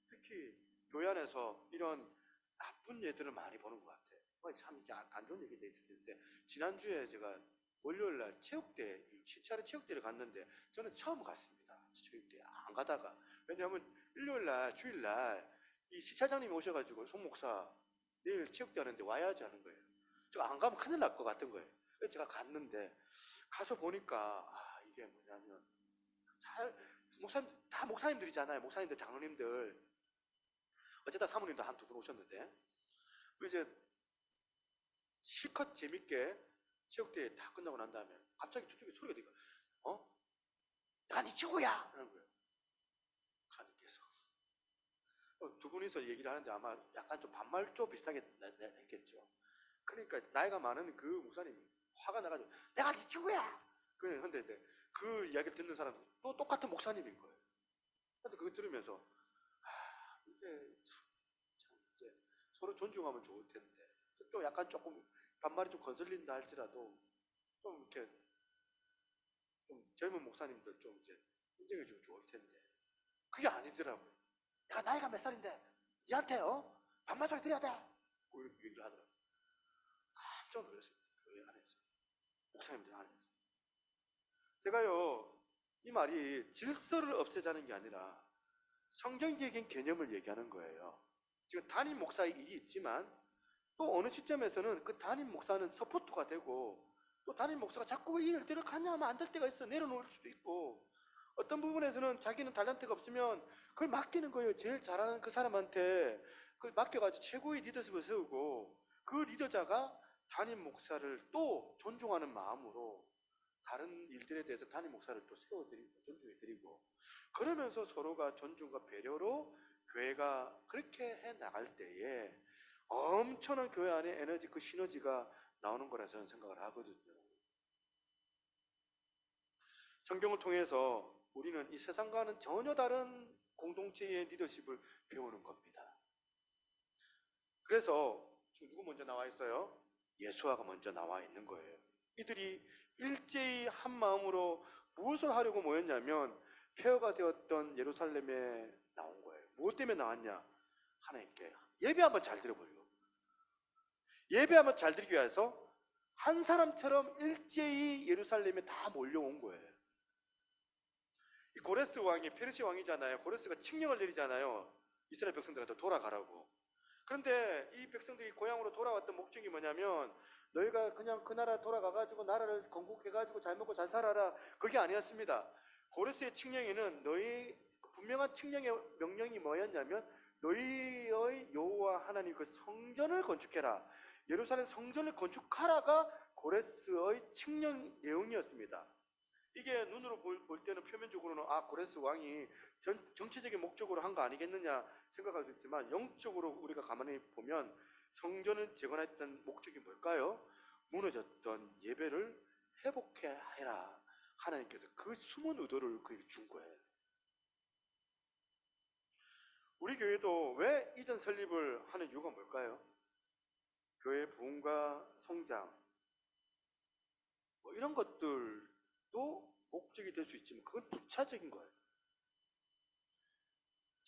특히 교회 안에서 이런 나쁜 예들을 많이 보는 것 같아요. 참 이게 안 좋은 얘기가 있을 텐데, 지난주에 제가 월요일날 체육대, 시차례 체육대를 갔는데 저는 처음 갔습니다. 체육대 안 가다가, 왜냐하면 일요일날 주일날 이 시차장님이 오셔가지고 송 목사 내일 체육대 하는데 와야지 하는 거예요. 제가 안 가면 큰일 날 것 같은 거예요. 그래서 제가 갔는데, 가서 보니까 이게 뭐냐면 목사님 다 목사님들이잖아요. 목사님들, 장로님들, 어쨌든 사모님도 한 두 분 오셨는데, 이제 실컷 재밌게 체육대회 다 끝나고 난 다음에 갑자기 저쪽에 소리가 들리니까 내가 네 친구야! 이러는 거예요. 목사님께서 두 분이서 얘기를 하는데 아마 약간 좀 반말조 비슷하게 했겠죠. 그러니까 나이가 많은 그 목사님이 화가 나가지고 내가 네 친구야! 근데 그 이야기를 듣는 사람은 또 똑같은 목사님인 거예요. 근데 그거 들으면서 이게 참 이제 서로 존중하면 좋을 텐데, 또 약간 조금 반말이 좀 거슬린다 할지라도 좀 이렇게 좀 젊은 목사님들 좀 이제 인정해주면 좋을 텐데, 그게 아니더라고요. 내가 나이가 몇 살인데 니한테 반말 소리 드려야 돼! 이렇게 얘기를 하더라고요. 깜짝 놀랐어요. 교회 안에서, 목사님들 안에서. 제가요, 이 말이 질서를 없애자는 게 아니라 성경적인 개념을 얘기하는 거예요. 지금 담임 목사의 일이 있지만 또 어느 시점에서는 그 담임 목사는 서포터가 되고, 또 담임 목사가 자꾸 이 일을 들어가냐 하면 안 될 때가 있어. 내려놓을 수도 있고, 어떤 부분에서는 자기는 달란트가 없으면 그걸 맡기는 거예요. 제일 잘하는 그 사람한테 그 맡겨가지고 최고의 리더십을 세우고, 그 리더자가 담임 목사를 또 존중하는 마음으로 다른 일들에 대해서 담임 목사를 또 세워드리고 존중해드리고, 그러면서 서로가 존중과 배려로 교회가 그렇게 해 나갈 때에 엄청난 교회 안에 에너지, 그 시너지가 나오는 거라 저는 생각을 하거든요. 성경을 통해서 우리는 이 세상과는 전혀 다른 공동체의 리더십을 배우는 겁니다. 그래서 지금 누구 먼저 나와 있어요? 예수아가 먼저 나와 있는 거예요. 이들이 일제히 한 마음으로 무엇을 하려고 모였냐면 폐허가 되었던 예루살렘에 나온 거예요. 무엇 때문에 나왔냐? 하나님께 예배 한번 잘 드려보려고. 예배 한번 잘 드리기 위해서 한 사람처럼 일제히 예루살렘에 다 몰려온 거예요. 이 고레스 왕이 페르시 왕이잖아요. 고레스가 칙령을 내리잖아요. 이스라엘 백성들한테 돌아가라고. 그런데 이 백성들이 고향으로 돌아왔던 목적이 뭐냐면, 너희가 그냥 그 나라 돌아가가지고 나라를 건국해가지고 잘 먹고 잘 살아라, 그게 아니었습니다. 고레스의 칙령에는 분명한 칙령의 명령이 뭐였냐면, 너희의 여호와 하나님 그 성전을 건축해라, 예루살렘 성전을 건축하라가 고레스의 칙령 내용이었습니다. 이게 눈으로 볼 때는 표면적으로는 고레스 왕이 정치적인 목적으로 한 거 아니겠느냐 생각할 수 있지만, 영적으로 우리가 가만히 보면 성전을 재건했던 목적이 뭘까요? 무너졌던 예배를 회복해 해라. 하나님께서 그 숨은 의도를 그에게 준 거예요. 우리 교회도 왜 이전 설립을 하는 이유가 뭘까요? 교회 부흥과 성장, 이런 것들도 목적이 될 수 있지만 그건 부차적인 거예요.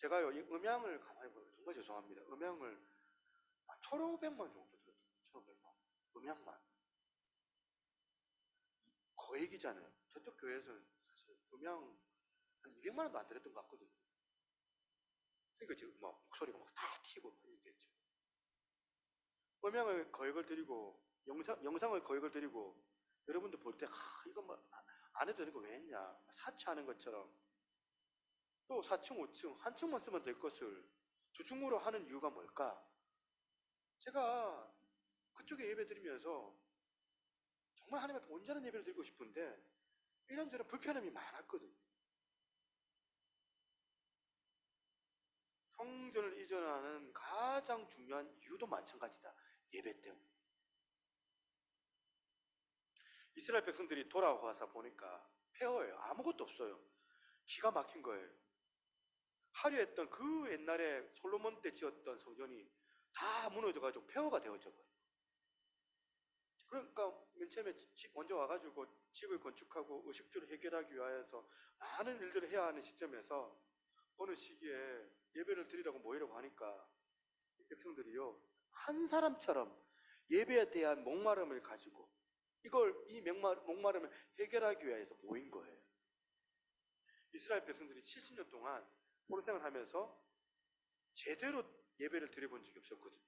제가요 이 음향을 가만히 보면 정말 죄송합니다. 음향을 1,500만 정도 들었어요. 1,500만 음향만 거의 기잖아요. 저쪽 교회에서는 사실 음향 한 200만 원도 안 들었던 것 같거든요. 그러니까 지금 막 목소리가 막 다 튀고 막 이랬겠죠. 음향을 거액을 드리고 영상을 거액을 드리고 여러분들 볼 때 이거 뭐 안 해도 되는 거 왜 했냐 사치하는 것처럼 또 4층 5층 한 층만 쓰면 될 것을 두 층으로 하는 이유가 뭘까? 제가 그쪽에 예배 드리면서 정말 하나님 앞에 온전한 예배를 드리고 싶은데 이런저런 불편함이 많았거든요. 성전을 이전하는 가장 중요한 이유도 마찬가지다. 예배 때문에. 이스라엘 백성들이 돌아와서 보니까 폐허예요. 아무것도 없어요. 기가 막힌 거예요. 화려했던 그 옛날에 솔로몬 때 지었던 성전이 다 무너져가지고 폐허가 되어져 버려요. 그러니까 맨 처음에 먼저 와가지고 집을 건축하고 의식주를 해결하기 위해서 많은 일들을 해야 하는 시점에서 어느 시기에 예배를 드리라고 모이라고 하니까 이 백성들이요 한 사람처럼 예배에 대한 목마름을 가지고 이 목마름을 해결하기 위해서 모인 거예요. 이스라엘 백성들이 70년 동안 포로 생활하면서 제대로 예배를 드려본 적이 없었거든요.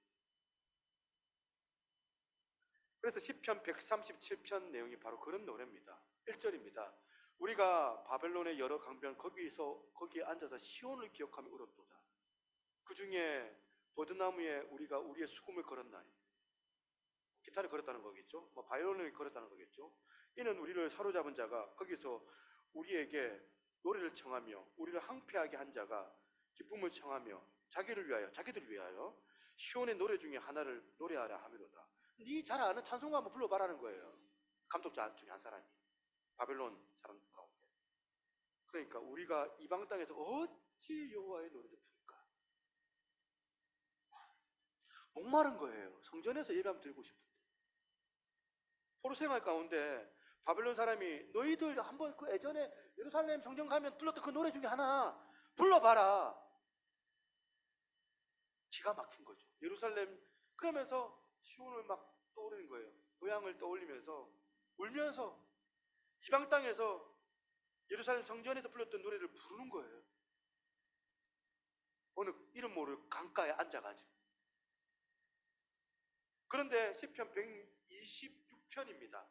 그래서 시편 137편 내용이 바로 그런 노래입니다. 1절입니다. 우리가 바벨론의 여러 강변 거기에 앉아서 시온을 기억하며 울었도다. 그 중에 버드나무에 우리가 우리의 수금을 걸었나니, 기타를 걸었다는 거겠죠. 바이올린을 걸었다는 거겠죠. 이는 우리를 사로잡은 자가 거기서 우리에게 노래를 청하며 우리를 항폐하게 한 자가 기쁨을 청하며 자기들을 위하여 시온의 노래 중에 하나를 노래하라 하미로다. 네 잘 아는 찬송가 한번 불러봐라는 거예요. 감독자 중에 한 사람이 바벨론 사람 가운데. 그러니까 우리가 이방 땅에서 어찌 여호와의 노래를 부를까? 목마른 거예요. 성전에서 예배하면 드리고 싶은데 포로 생활 가운데 바벨론 사람이 너희들 한번 그 예전에 예루살렘 성전 가면 불렀던 그 노래 중에 하나 불러봐라. 기가 막힌 거죠. 예루살렘 그러면서 시온을 막 떠오르는 거예요. 고향을 떠올리면서 울면서 이방 땅에서 예루살렘 성전에서 불렀던 노래를 부르는 거예요. 어느 이름 모를 강가에 앉아가지고. 그런데 시편 126편입니다.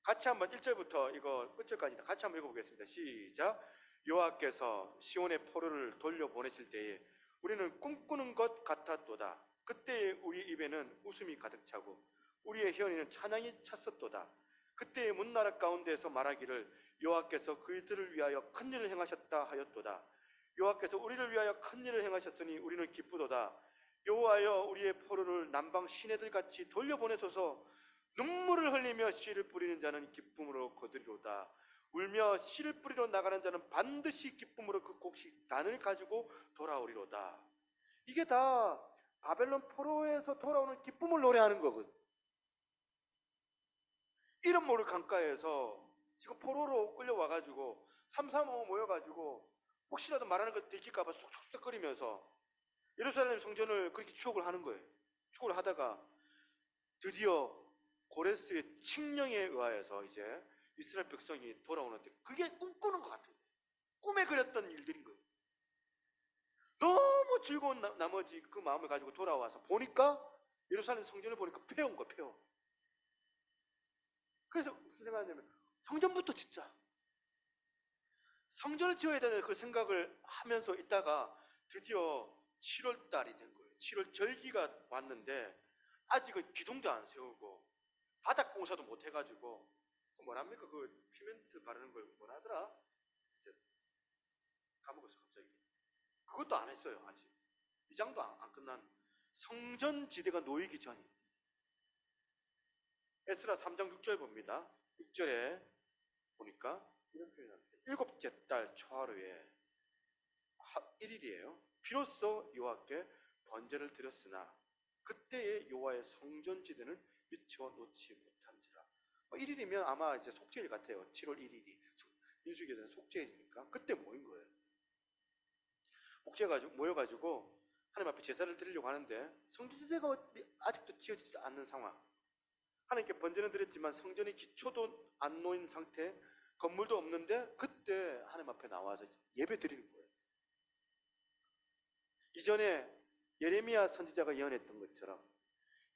같이 한번 1절부터 이거 끝절까지 같이 한번 읽어보겠습니다. 시작. 여호와께서 시온의 포로를 돌려보내실 때에 우리는 꿈꾸는 것 같았도다. 그때에 우리 입에는 웃음이 가득 차고 우리의 혀에는 찬양이 찼었도다. 그때의 문나라 가운데서 말하기를 여호와께서 그들을 위하여 큰 일을 행하셨다 하였도다. 여호와께서 우리를 위하여 큰 일을 행하셨으니 우리는 기쁘도다. 여호와여 우리의 포로를 남방 시내들 같이 돌려보내소서. 눈물을 흘리며 씨를 뿌리는 자는 기쁨으로 거두리로다. 울며 씨를 뿌리러 나가는 자는 반드시 기쁨으로 그 곡식 단을 가지고 돌아오리로다. 이게 다 바벨론 포로에서 돌아오는 기쁨을 노래하는 거거든. 이름 모를 강가에서 지금 포로로 끌려와가지고 335 모여가지고 혹시라도 말하는 걸 들킬까봐 쏙쏙쏙거리면서 예루살렘 성전을 그렇게 추억을 하는 거예요. 추억을 하다가 드디어 고레스의 칙령에 의하여서 이제 이스라엘 백성이 돌아오는데 그게 꿈꾸는 것 같은 거예요. 꿈에 그렸던 일들인 거예요. 너무 즐거운 나머지 그 마음을 가지고 돌아와서 보니까 예루살렘 성전을 보니까 폐허인 거예요. 폐허. 그래서 무슨 생각하냐면 성전부터 짓자. 성전을 지어야 되는 그 생각을 하면서 있다가 드디어 7월 달이 된 거예요. 7월 절기가 왔는데 아직은 기둥도 안 세우고 바닥 공사도 못 해가지고 뭐랍니까? 그 시멘트 바르는 걸 뭐라 하더라? 까먹었어 갑자기. 그것도 안 했어요. 아직 이장도 안 끝난 성전 지대가 놓이기 전이. 에스라 3장 6절 봅니다. 6절에 보니까 이런 표현합니다. 일곱째 달 초하루에 1일이에요. 비로소 여호와께 번제를 드렸으나 그때의 여호와의 성전 지대는 미쳐 놓지 못한지라. 1일이면 아마 이제 속죄일 같아요. 7월 1일이 민수기에 대한 속죄일이니까 그때 모인 거예요. 모여가지고 하나님 앞에 제사를 드리려고 하는데 성지대가 아직도 지어지지 않는 상황. 하나님께 번제는 드렸지만 성전의 기초도 안 놓인 상태, 건물도 없는데 그때 하나님 앞에 나와서 예배 드리는 거예요. 이전에 예레미야 선지자가 예언했던 것처럼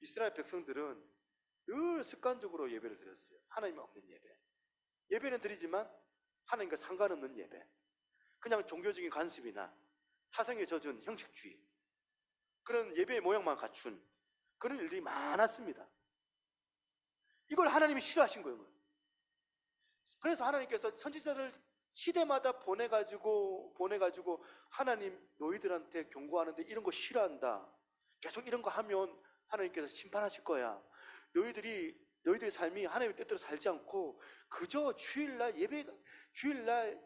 이스라엘 백성들은 늘 습관적으로 예배를 드렸어요. 하나님 없는 예배. 예배는 드리지만 하나님과 상관없는 예배. 그냥 종교적인 관습이나 타성에 젖은 형식주의, 그런 예배의 모양만 갖춘 그런 일들이 많았습니다. 이걸 하나님이 싫어하신 거예요. 그래서 하나님께서 선지자를 시대마다 보내가지고 하나님 너희들한테 경고하는데 이런 거 싫어한다, 계속 이런 거 하면 하나님께서 심판하실 거야. 너희들의 삶이 하나님의 뜻대로 살지 않고 그저 주일날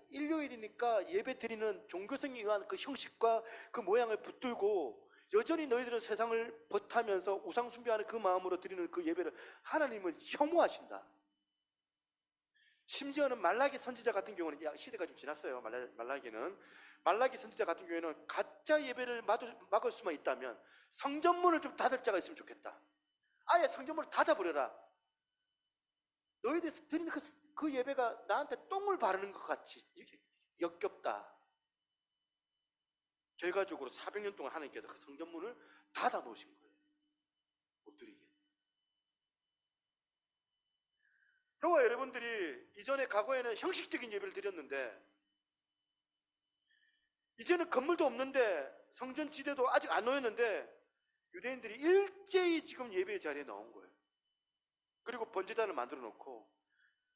일요일이니까 예배 드리는 종교성에 의한 그 형식과 그 모양을 붙들고 여전히 너희들은 세상을 버타면서 우상 숭배하는 그 마음으로 드리는 그 예배를 하나님은 혐오하신다. 심지어는 말라기 선지자 같은 경우는, 시대가 좀 지났어요. 말라기 선지자 같은 경우에는 가짜 예배를 막을 수만 있다면 성전문을 좀 닫을 자가 있으면 좋겠다. 아예 성전문을 닫아버려라. 너희들이 드리는 그 예배가 나한테 똥을 바르는 것 같이 역겹다. 결과적으로 400년 동안 하나님께서 그 성전문을 닫아 놓으신 거예요. 못 드리게. 저와 여러분들이 이전에 과거에는 형식적인 예배를 드렸는데 이제는 건물도 없는데 성전 지대도 아직 안 놓였는데 유대인들이 일제히 지금 예배의 자리에 나온 거예요. 그리고 번제단을 만들어 놓고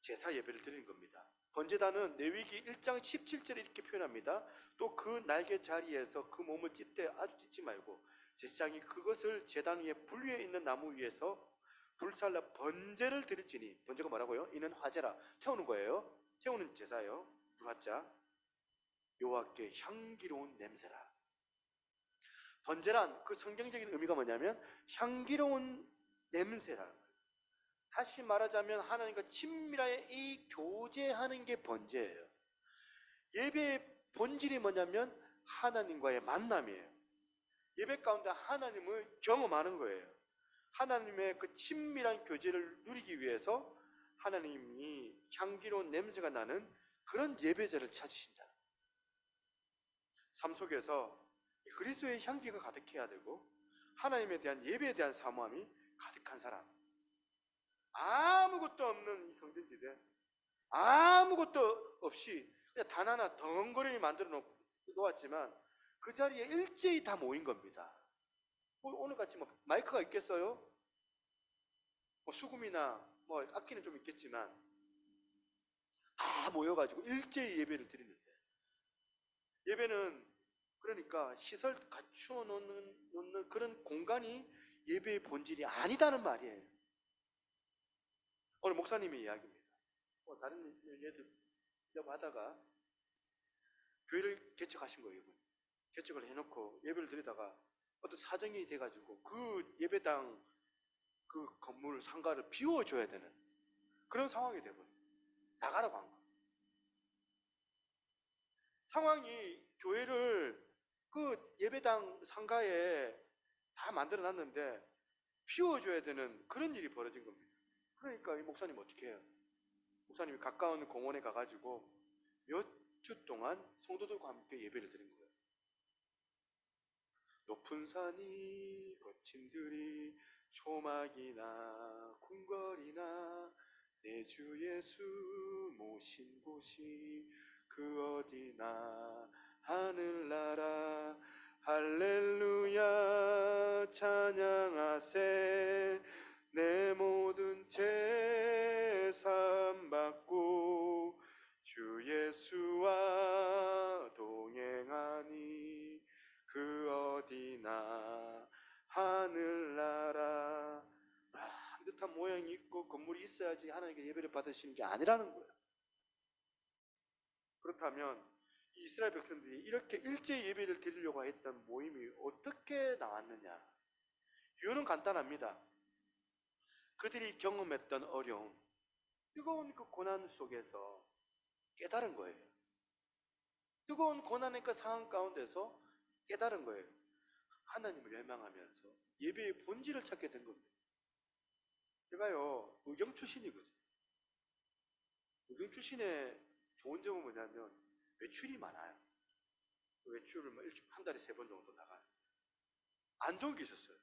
제사 예배를 드리는 겁니다. 번제단은 레위기 1장 17절에 이렇게 표현합니다. 또 그 날개 자리에서 그 몸을 찢되 아주 찢지 말고 제사장이 그것을 제단 위에 불 위에 있는 나무 위에서 불살라 번제를 드릴지니, 번제가 뭐라고요? 이는 화제라, 태우는 거예요. 태우는 제사예요. 불화자. 여호와께 향기로운 냄새라. 번제란 그 성경적인 의미가 뭐냐면 향기로운 냄새라. 다시 말하자면 하나님과 친밀하게 이 교제하는 게 번제예요. 예배의 본질이 뭐냐면 하나님과의 만남이에요. 예배 가운데 하나님을 경험하는 거예요. 하나님의 그 친밀한 교제를 누리기 위해서 하나님이 향기로운 냄새가 나는 그런 예배자를 찾으신다. 삶 속에서 그리스도의 향기가 가득해야 되고 하나님에 대한 예배에 대한 사모함이 가득한 사람. 아무것도 없는 이 성전지대, 아무것도 없이 그냥 단 하나 덩거림이 만들어 놓았지만 그 자리에 일제히 다 모인 겁니다. 오늘같이 마이크가 있겠어요? 수금이나 악기는 좀 있겠지만 다 모여가지고 일제히 예배를 드리는데, 예배는 그러니까 시설 갖추어 놓는 그런 공간이 예배의 본질이 아니다는 말이에요. 오늘 목사님의 이야기입니다. 다른 예들 하다가 교회를 개척하신 거예요. 개척을 해놓고 예배를 드리다가 어떤 사정이 돼가지고 그 예배당 그 건물 상가를 비워줘야 되는 그런 상황이 돼버려요. 나가라고 한 거예요. 상황이 교회를 그 예배당 상가에 다 만들어 놨는데 비워줘야 되는 그런 일이 벌어진 겁니다. 그러니까 이 목사님 어떻게 해요? 목사님이 가까운 공원에 가가지고 몇 주 동안 성도들과 함께 예배를 드린 거예요. 높은 산이 거친 들이 초막이나 궁궐이나 내 주 예수 모신 곳이 그 어디나 하늘나라 할렐루야 찬양하세 내 모든 재산 받고 주 예수와 동행하니 그 어디나 하늘나라. 반듯한 모양이 있고 건물이 있어야지 하나님께 예배를 받으시는 게 아니라는 거예요. 그렇다면 이 이스라엘 백성들이 이렇게 일제히 예배를 드리려고 했던 모임이 어떻게 나왔느냐? 이유는 간단합니다. 그들이 경험했던 어려움, 뜨거운 그 고난 속에서 깨달은 거예요. 뜨거운 고난의 그 상황 가운데서 깨달은 거예요. 하나님을 열망하면서 예배의 본질을 찾게 된 겁니다. 제가요 의경 출신이거든요. 의경 출신의 좋은 점은 뭐냐면 외출이 많아요. 외출을 뭐 한 달에 3번 정도 나가요. 안 좋은 게 있었어요.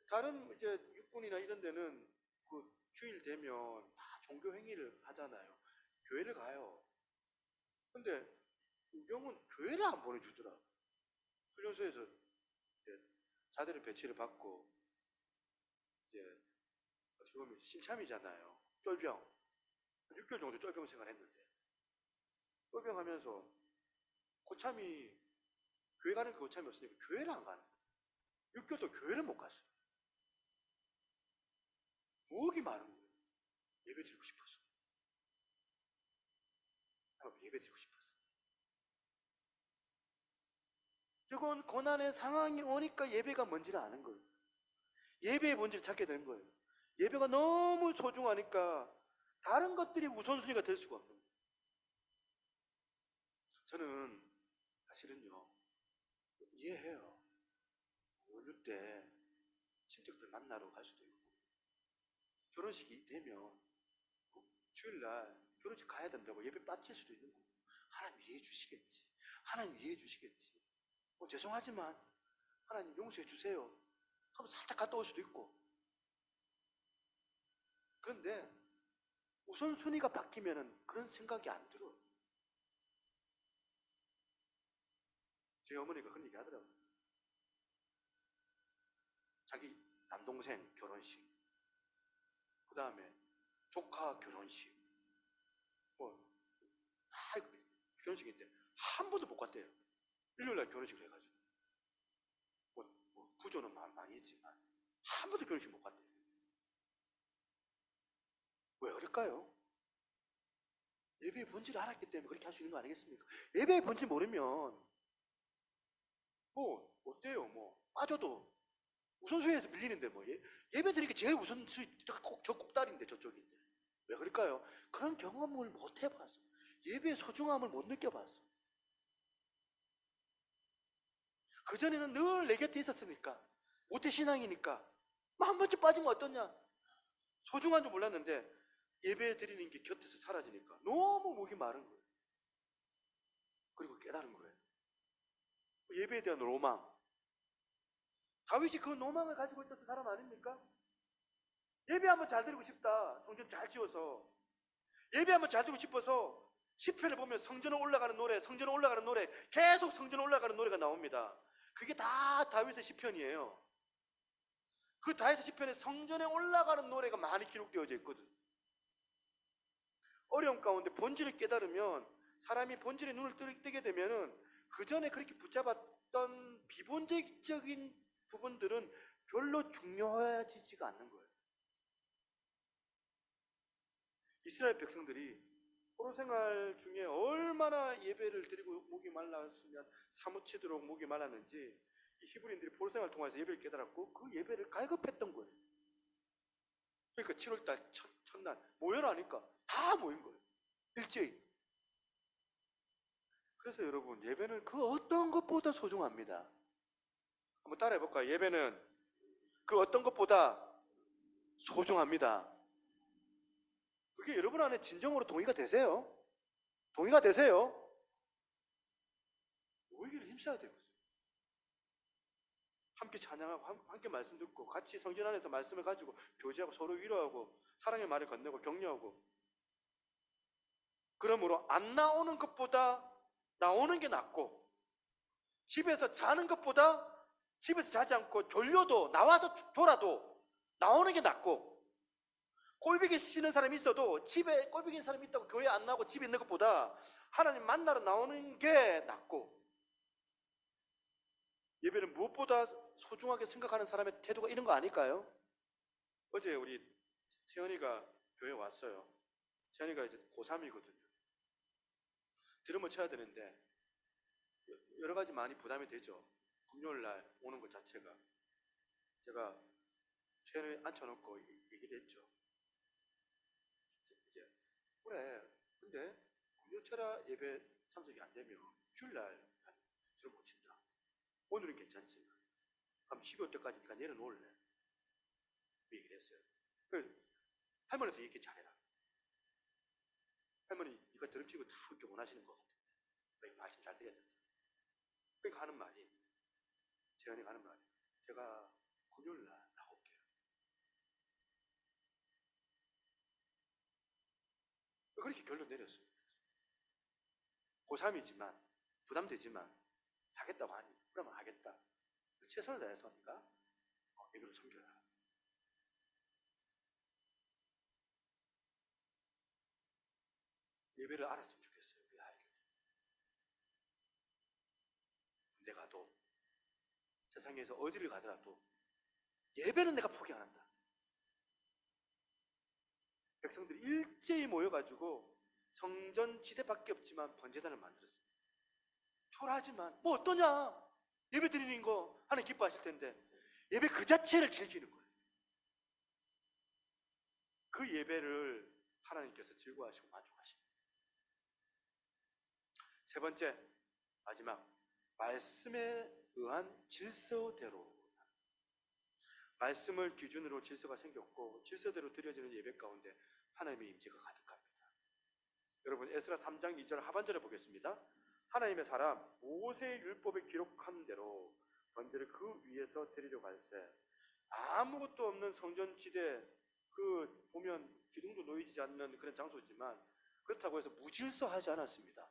다른 이제 육군이나 이런 데는 그 주일 되면 다 종교 행위를 하잖아요. 교회를 가요. 근데 의경은 교회를 안 보내주더라. 훈련소에서 이제 자대를 배치를 받고 이제 어떻게 보면 신참이잖아요. 쫄병 6개월 정도 쫄병 생활했는데 쫄병하면서 고참이 교회 가는 그 고참이 없으니까 교회를 안 가는 거예요. 6개월 동안 교회를 못 갔어요. 무엇이 많은 거예요. 예배 드리고 싶었어. 예배 드리고 싶었어. 뜨거운 고난의 상황이 오니까 예배가 뭔지를 아는 거예요. 예배의 본질을 찾게 되는 거예요. 예배가 너무 소중하니까 다른 것들이 우선순위가 될 수가 없는 거예요. 저는 사실은요 이해해요. 연휴 때 친척들 만나러 갈 수도 있고 결혼식이 되면 주일날 결혼식 가야 된다고 예배 빠질 수도 있는 거고 하나님 이해해 주시겠지. 하나님 이해해 주시겠지. 죄송하지만 하나님 용서해 주세요. 그럼 살짝 갔다 올 수도 있고. 그런데 우선순위가 바뀌면 그런 생각이 안 들어요. 제 어머니가 그런 얘기 하더라고요. 자기 남동생 결혼식, 그 다음에 조카 결혼식, 다 결혼식인데 한 번도 못 갔대요. 일요일날 결혼식을 해가지고 구조는 많이 했지만 한 번도 결혼식 못 갔대요. 왜 그럴까요? 예배의 본질을 알았기 때문에 그렇게 할 수 있는 거 아니겠습니까? 예배의 본질 모르면 어때요? 빠져도 우선순위에서 밀리는데 예배 드리기 제일 우선순위 저 꼭다리인데 저쪽인데 왜 그럴까요? 그런 경험을 못 해봤어. 예배의 소중함을 못 느껴봤어. 그전에는 늘 내 곁에 있었으니까 모태신앙이니까 한 번쯤 빠지면 어떠냐? 소중한 줄 몰랐는데 예배 드리는 게 곁에서 사라지니까 너무 목이 마른 거예요. 그리고 깨달은 거예요. 예배에 대한 로망. 다윗이 그 로망을 가지고 있었던 사람 아닙니까? 예배 한번 잘 드리고 싶다. 성전 잘 지어서 예배 한번 잘 드리고 싶어서 시편을 보면 성전에 올라가는 노래, 성전에 올라가는 노래, 계속 성전에 올라가는 노래가 나옵니다. 그게 다 다윗의 시편이에요. 그 다윗의 시편에 성전에 올라가는 노래가 많이 기록되어져 있거든. 어려움 가운데 본질을 깨달으면 사람이 본질에 눈을 뜨게 되면은 그 전에 그렇게 붙잡았던 비본질적인 부분들은 별로 중요해지지가 않는 거예요. 이스라엘 백성들이 포로 생활 중에 얼마나 예배를 드리고 목이 말랐으면 사무치도록 목이 말랐는지 이 히브리인들이 포로 생활을 통해서 예배를 깨달았고 그 예배를 갈급했던 거예요. 그러니까 7월달 첫날 모여라 하니까 다 모인 거예요. 일제히. 그래서 여러분 예배는 그 어떤 것보다 소중합니다. 한번 따라해 볼까요? 예배는 그 어떤 것보다 소중합니다. 그게 여러분 안에 진정으로 동의가 되세요? 동의가 되세요? 오히려 힘써야 되거든요. 함께 찬양하고 함께 말씀 듣고 같이 성전 안에서 말씀을 가지고 교제하고 서로 위로하고 사랑의 말을 건네고 격려하고. 그러므로 안 나오는 것보다 나오는 게 낫고 집에서 자는 것보다 집에서 자지 않고 졸려도 나와서 졸아도 나오는 게 낫고 꼴보기 싫은 사람이 있어도 집에 꼴보기 싫은 사람이 있다고 교회 안 나오고 집에 있는 것보다 하나님 만나러 나오는 게 낫고 예배는 무엇보다 소중하게 생각하는 사람의 태도가 이런 거 아닐까요? 어제 우리 채연이가 교회 왔어요. 채연이가 이제 고3이거든요. 드럼을 쳐야 되는데 여러 가지 많이 부담이 되죠. 금요일 날 오는 것 자체가. 제가 채연이 앉혀놓고 얘기를 했죠. 이제 그래 근데 금요 철야 예배 참석이 안 되면 주일날 드럼 못 친다. 오늘은 괜찮지만 그럼 12월 때까지니까 내려놓을래. 그 얘기를 했어요. 할머니도 이렇게 잘해라. 할머니 이거 드럼 치고 다 이렇게 원하시는 것 같은데 그러니까 말씀 잘 드려야 된다. 그러니까 하는 말이, 재현이가 하는 말이, 제가 금요일날 나올게요. 그렇게 결론 내렸어요. 고3이지만 부담되지만 하겠다고 하니 그러면 하겠다. 최선을 다해서 네가 예배를 섬겨라. 예배를 알았으면 좋겠어요. 우리 아이들. 군대 가도 세상에서 어디를 가더라도 예배는 내가 포기 안 한다. 백성들이 일제히 모여가지고 성전 지대밖에 없지만 번제단을 만들었습니다. 초라하지만 뭐 어떠냐? 예배 드리는 거 하나님 기뻐하실 텐데 예배 그 자체를 즐기는 거예요. 그 예배를 하나님께서 즐거워하시고 만족하십니다. 세 번째, 마지막, 말씀에 의한 질서대로. 말씀을 기준으로 질서가 생겼고 질서대로 드려지는 예배 가운데 하나님의 임재가 가득합니다. 여러분 에스라 3장 2절 하반절에 보겠습니다. 하나님의 사람 모세의 율법에 기록한 대로 번제를 그 위에서 드리려고 할세 아무것도 없는 성전지대, 그 보면 기둥도 놓이지 않는 그런 장소지만 그렇다고 해서 무질서하지 않았습니다.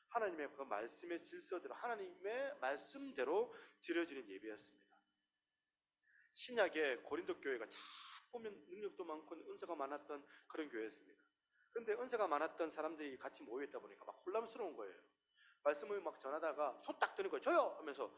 하나님의 그 말씀의 질서대로, 하나님의 말씀대로 드려지는 예배였습니다. 신약의 고린도 교회가 참 보면 능력도 많고 은사가 많았던 그런 교회였습니다. 그런데 은사가 많았던 사람들이 같이 모여있다 보니까 막 혼란스러운 거예요. 말씀을 막 전하다가 손 딱 드는 거예요. 저요! 하면서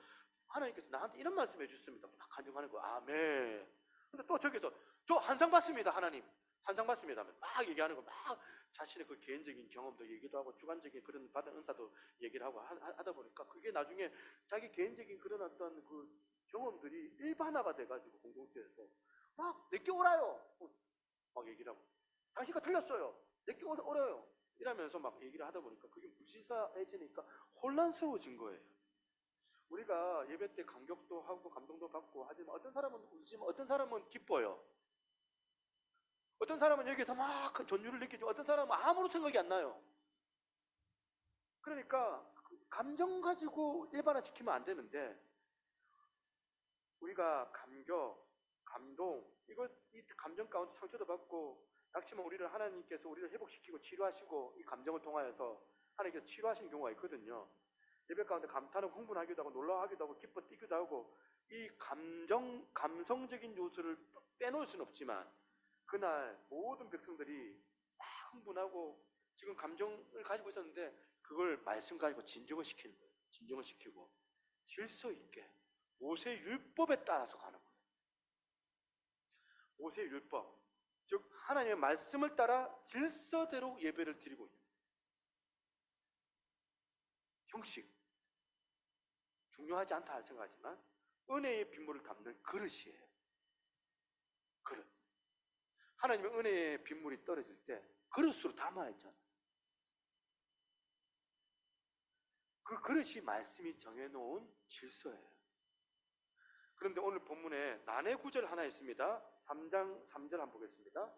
하나님께서 나한테 이런 말씀 해주셨습니다. 막 간증하는 거예요. 아멘. 근데 또 저기서 저 한상 받습니다. 하나님 한상 받습니다 하면 막 얘기하는 거, 막 자신의 그 개인적인 경험도 얘기도 하고 주관적인 그런 받은 은사도 얘기를 하고 하다 보니까 그게 나중에 자기 개인적인 그런 어떤 그 경험들이 일반화가 돼가지고 공동체에서 막 내게 오라요 막 얘기를 하고, 당신가 틀렸어요 내게 오라요 이러면서 막 얘기를 하다 보니까 그게 무질서해지니까 혼란스러워진 거예요. 우리가 예배 때 감격도 하고 감동도 받고 하지만 어떤 사람은 울지만 어떤 사람은 기뻐요. 어떤 사람은 여기서 막 그 전율을 느끼죠. 어떤 사람은 아무런 생각이 안 나요. 그러니까 감정 가지고 일반화시키면 안 되는데 우리가 감격, 감동, 이 감정 가운데 상처도 받고 약치면 우리를 하나님께서 우리를 회복시키고 치료하시고 이 감정을 통하여서 하나님께서 치료하시는 경우가 있거든요. 예배 가운데 감탄하고 흥분하기도 하고 놀라워하기도 하고 기뻐 뛰기도 하고 이 감성적인 요소를 빼놓을 수는 없지만 그날 모든 백성들이 막 흥분하고 지금 감정을 가지고 있었는데 그걸 말씀 가지고 진정을 시키는 거예요. 진정을 시키고 질서 있게 모세의 율법에 따라서 가는 거예요. 모세의 율법, 즉 하나님의 말씀을 따라 질서대로 예배를 드리고 있는 형식, 중요하지 않다 생각하지만 은혜의 빗물을 담는 그릇이에요. 그릇. 하나님의 은혜의 빗물이 떨어질 때 그릇으로 담아야 했잖아요. 그 그릇이 말씀이 정해놓은 질서예요. 그런데 오늘 본문에 난해 구절 하나 있습니다. 3장 3절 한번 보겠습니다.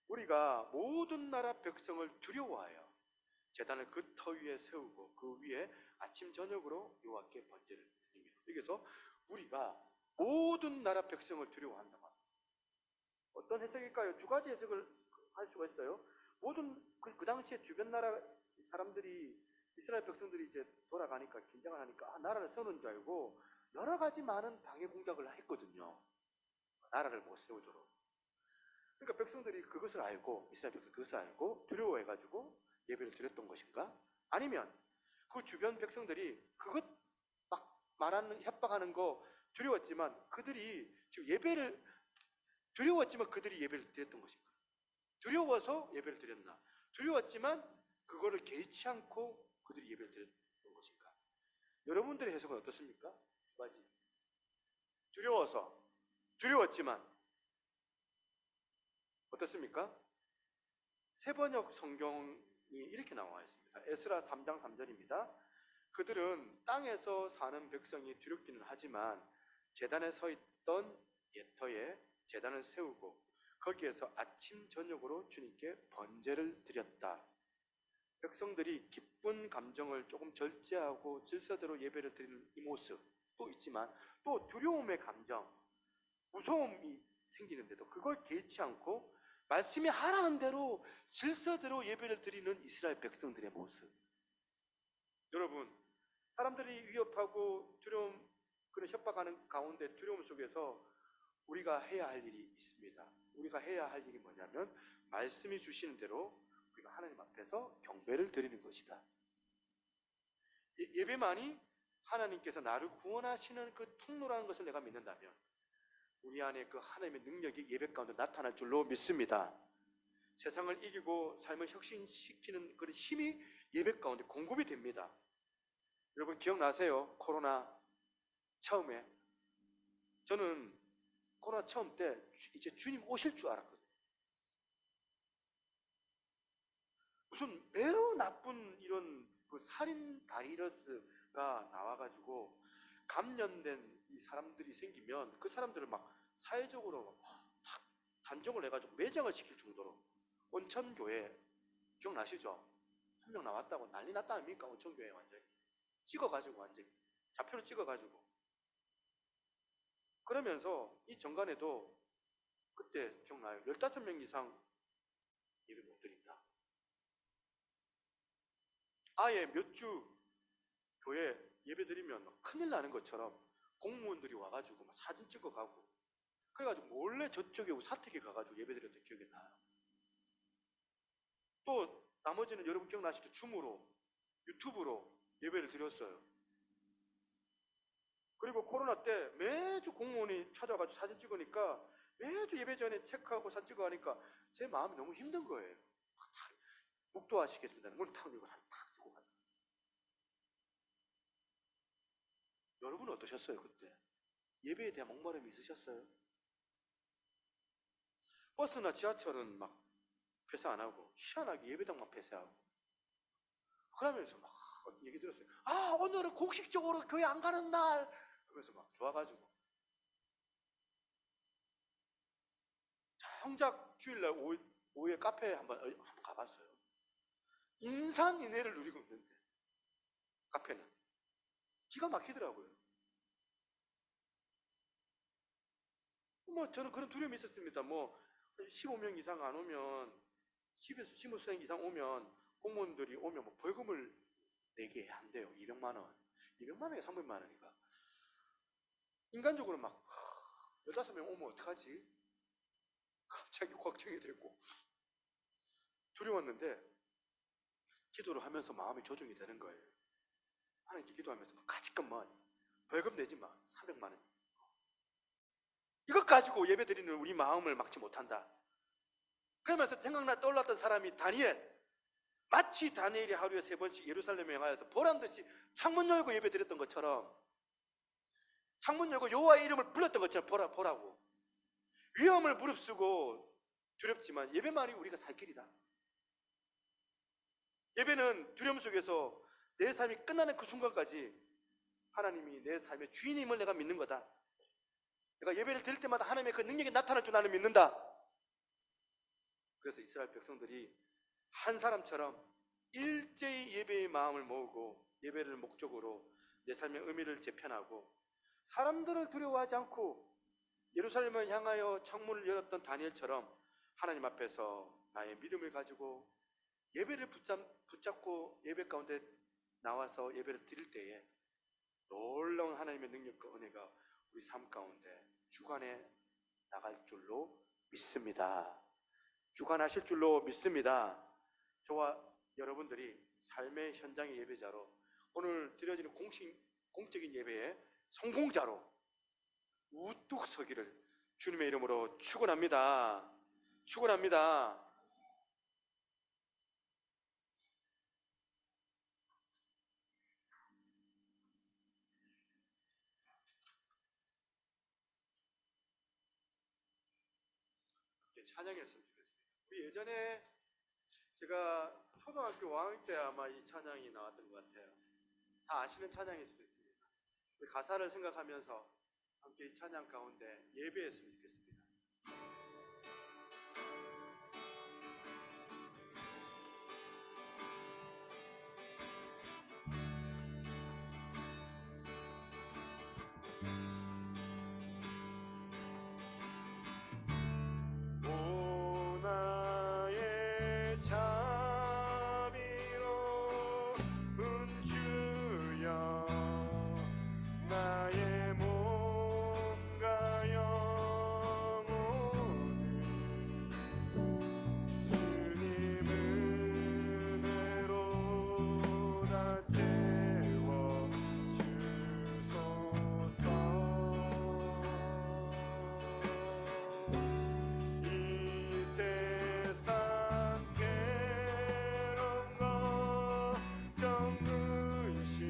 우리가 모든 나라 백성을 두려워하여 제단을 그 터 위에 세우고 그 위에 아침 저녁으로 여호와께 번제를 드리며. 여기서 우리가 모든 나라 백성을 두려워한다. 어떤 해석일까요? 두 가지 해석을 할 수가 있어요. 모든 그 당시에 주변 나라 사람들이 이스라엘 백성들이 이제 돌아가니까 긴장을 하니까 나라를 세우는 줄 알고 여러 가지 많은 방해 공작을 했거든요. 나라를 못 세우도록. 그러니까 백성들이 그것을 알고, 이스라엘 백성들이 그것을 알고 두려워해가지고 예배를 드렸던 것인가? 아니면 그 주변 백성들이 그것 막 말하는, 협박하는 거 두려웠지만 그들이 지금 예배를 두려웠지만 그들이 예배를 드렸던 것인가? 두려워서 예배를 드렸나? 두려웠지만 그거를 개의치 않고 그들이 예배를 드렸던 것인가? 여러분들의 해석은 어떻습니까? 두 가지. 두려워서, 두려웠지만 어떻습니까? 세번역 성경이 이렇게 나와 있습니다. 에스라 3장 3절입니다. 그들은 땅에서 사는 백성이 두렵기는 하지만 제단에 서 있던 예터에 제단을 세우고 거기에서 아침 저녁으로 주님께 번제를 드렸다. 백성들이 기쁜 감정을 조금 절제하고 질서대로 예배를 드리는 이 모습도 있지만 또 두려움의 감정, 무서움이 생기는데도 그걸 개의치 않고 말씀이 하라는 대로 질서대로 예배를 드리는 이스라엘 백성들의 모습. 여러분, 사람들이 위협하고 두려움, 그런 협박하는 가운데 두려움 속에서 우리가 해야 할 일이 있습니다. 우리가 해야 할 일이 뭐냐면 말씀이 주시는 대로 우리가 하나님 앞에서 경배를 드리는 것이다. 예배만이 하나님께서 나를 구원하시는 그 통로라는 것을 내가 믿는다면 우리 안에 그 하나님의 능력이 예배 가운데 나타날 줄로 믿습니다. 세상을 이기고 삶을 혁신시키는 그런 힘이 예배 가운데 공급이 됩니다. 여러분 기억나세요? 코로나 처음에 저는 코로나 처음 때 이제 주님 오실 줄 알았거든요. 무슨 매우 나쁜 이런 그 살인 바이러스가 나와가지고 감염된 이 사람들이 생기면 그 사람들을 막 사회적으로 막 단정을 해가지고 매장을 시킬 정도로 온천교회 기억나시죠? 한 명 나왔다고 난리 났다 아닙니까? 온천교회 완전히 찍어가지고 완전히 좌표를 찍어가지고 그러면서 이 정간에도 그때 기억나요? 15명 이상 예배 못 드린다. 아예 몇 주 교회 예배 드리면 큰일 나는 것처럼 공무원들이 와가지고 막 사진 찍어가고 그래가지고 몰래 저쪽에 사택에 가가지고 예배 드렸던 기억이 나요. 또 나머지는 여러분 기억나시죠? 줌으로 유튜브로 예배를 드렸어요. 그리고 코로나 때 매주 공무원이 찾아가지고 사진 찍으니까 매주 예배 전에 체크하고 사진 찍어가니까 제 마음이 너무 힘든 거예요. 묵도하시겠습니다. 문을 탁 열고 사진 탁 찍고 가자. 여러분은 어떠셨어요 그때? 예배에 대한 목마름이 있으셨어요? 버스나 지하철은 막 폐쇄 안 하고 희한하게 예배당만 폐쇄하고 그러면서 막 얘기 들었어요. 아 오늘은 공식적으로 교회 안 가는 날 그래서 막 좋아가지고 정작 주일날 오후에 카페에 한번 가봤어요. 인산인해를 누리고 있는데 카페는 기가 막히더라고요. 뭐 저는 그런 두려움이 있었습니다. 뭐 15명 이상 안 오면 10에서 15명 이상 오면 공무원들이 오면 뭐 벌금을 내게 한대요. 200만 원 200만 원이가 300만 원이니까 인간적으로 막 15명 오면 어떡하지? 갑자기 걱정이 되고 두려웠는데 기도를 하면서 마음이 조정이 되는 거예요. 하나님께 기도하면서 가지것만 벌금 내지 마. 300만 원 이것 가지고 예배 드리는 우리 마음을 막지 못한다. 그러면서 떠올랐던 사람이 다니엘. 마치 다니엘이 하루에 3번씩 예루살렘에 향하여서 보란듯이 창문 열고 예배 드렸던 것처럼 창문 열고 여호와의 이름을 불렀던 것처럼 보라고 위험을 무릅쓰고 두렵지만 예배만이 우리가 살 길이다. 예배는 두려움 속에서 내 삶이 끝나는 그 순간까지 하나님이 내 삶의 주인임을 내가 믿는 거다. 내가 예배를 드릴 때마다 하나님의 그 능력이 나타날 줄 나는 믿는다. 그래서 이스라엘 백성들이 한 사람처럼 일제히 예배의 마음을 모으고 예배를 목적으로 내 삶의 의미를 재편하고 사람들을 두려워하지 않고 예루살렘을 향하여 창문을 열었던 다니엘처럼 하나님 앞에서 나의 믿음을 가지고 예배를 붙잡고 예배 가운데 나와서 예배를 드릴 때에 놀라운 하나님의 능력과 은혜가 우리 삶 가운데 주관해 나갈 줄로 믿습니다. 주관하실 줄로 믿습니다. 저와 여러분들이 삶의 현장의 예배자로 오늘 드려지는 공적인 예배의 성공자로 우뚝 서기를 주님의 이름으로 축원합니다. 축원합니다. 찬양했으면 좋겠습니다. 우리 예전에 제가 초등학교 5학년 때 아마 이 찬양이 나왔던 것 같아요. 다 아시는 찬양일 수도 있습니다. 가사를 생각하면서 함께 이 찬양 가운데 예배했으면 좋겠습니다. 오 나의 자비로 은주여 나의 몸과 영혼을 주님 은혜로 다 채워 주소서. 이 세상 괴로운 걱정 근심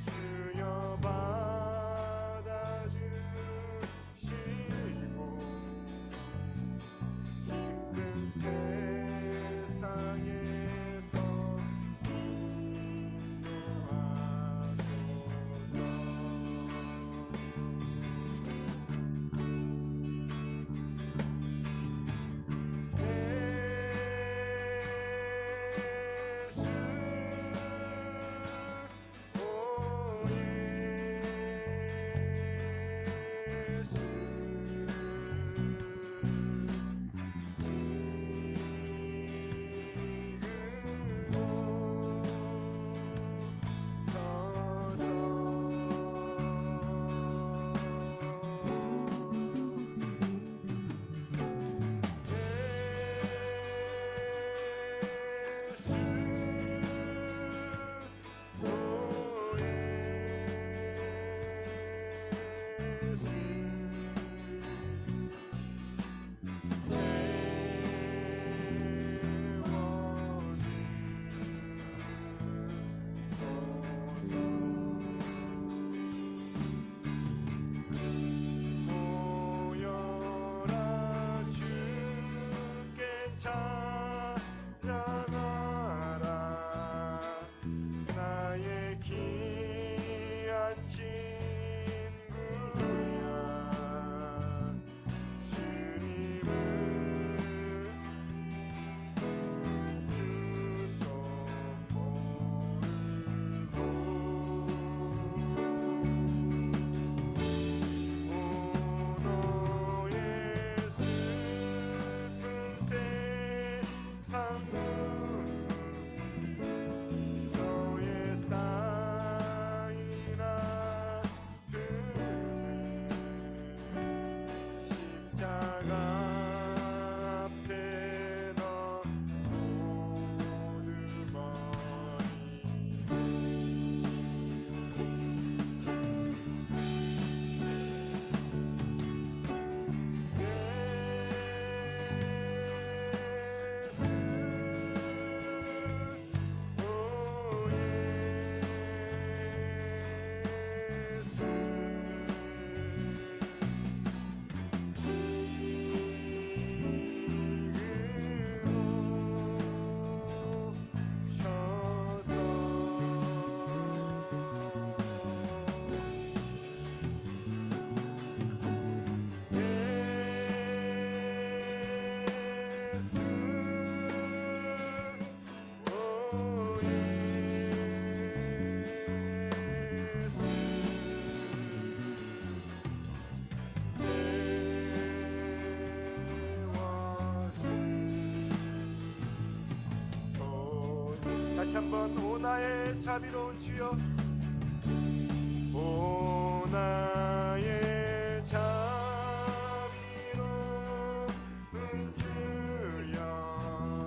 주여 받아주시고 힘든 세상에서 모여라 주께 찬양하라 나의 귀한 친구야 주님은 너의 사이나 십자가 앞에 너 다시 한번 오 나의 자비로운 주여 오 나의 자비로운 주여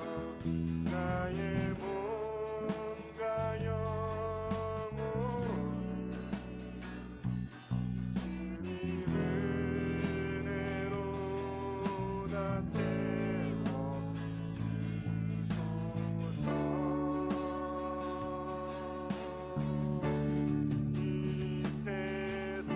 나의 몸과 영혼을 주님 은혜로 다 채워 주소서. 이 세상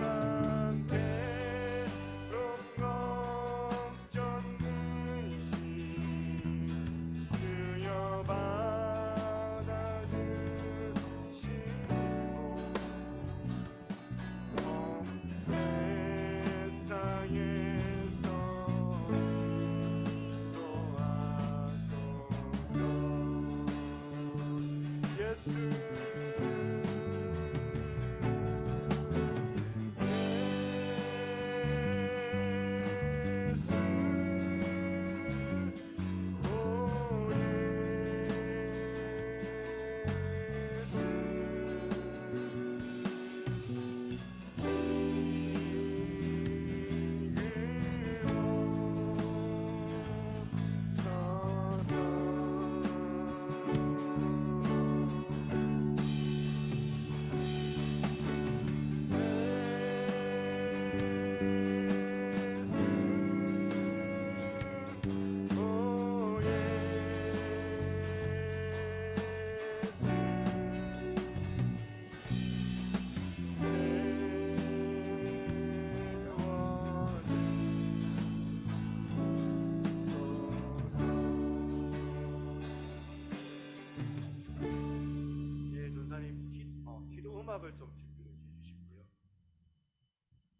음악을 좀 집중해 주시고요.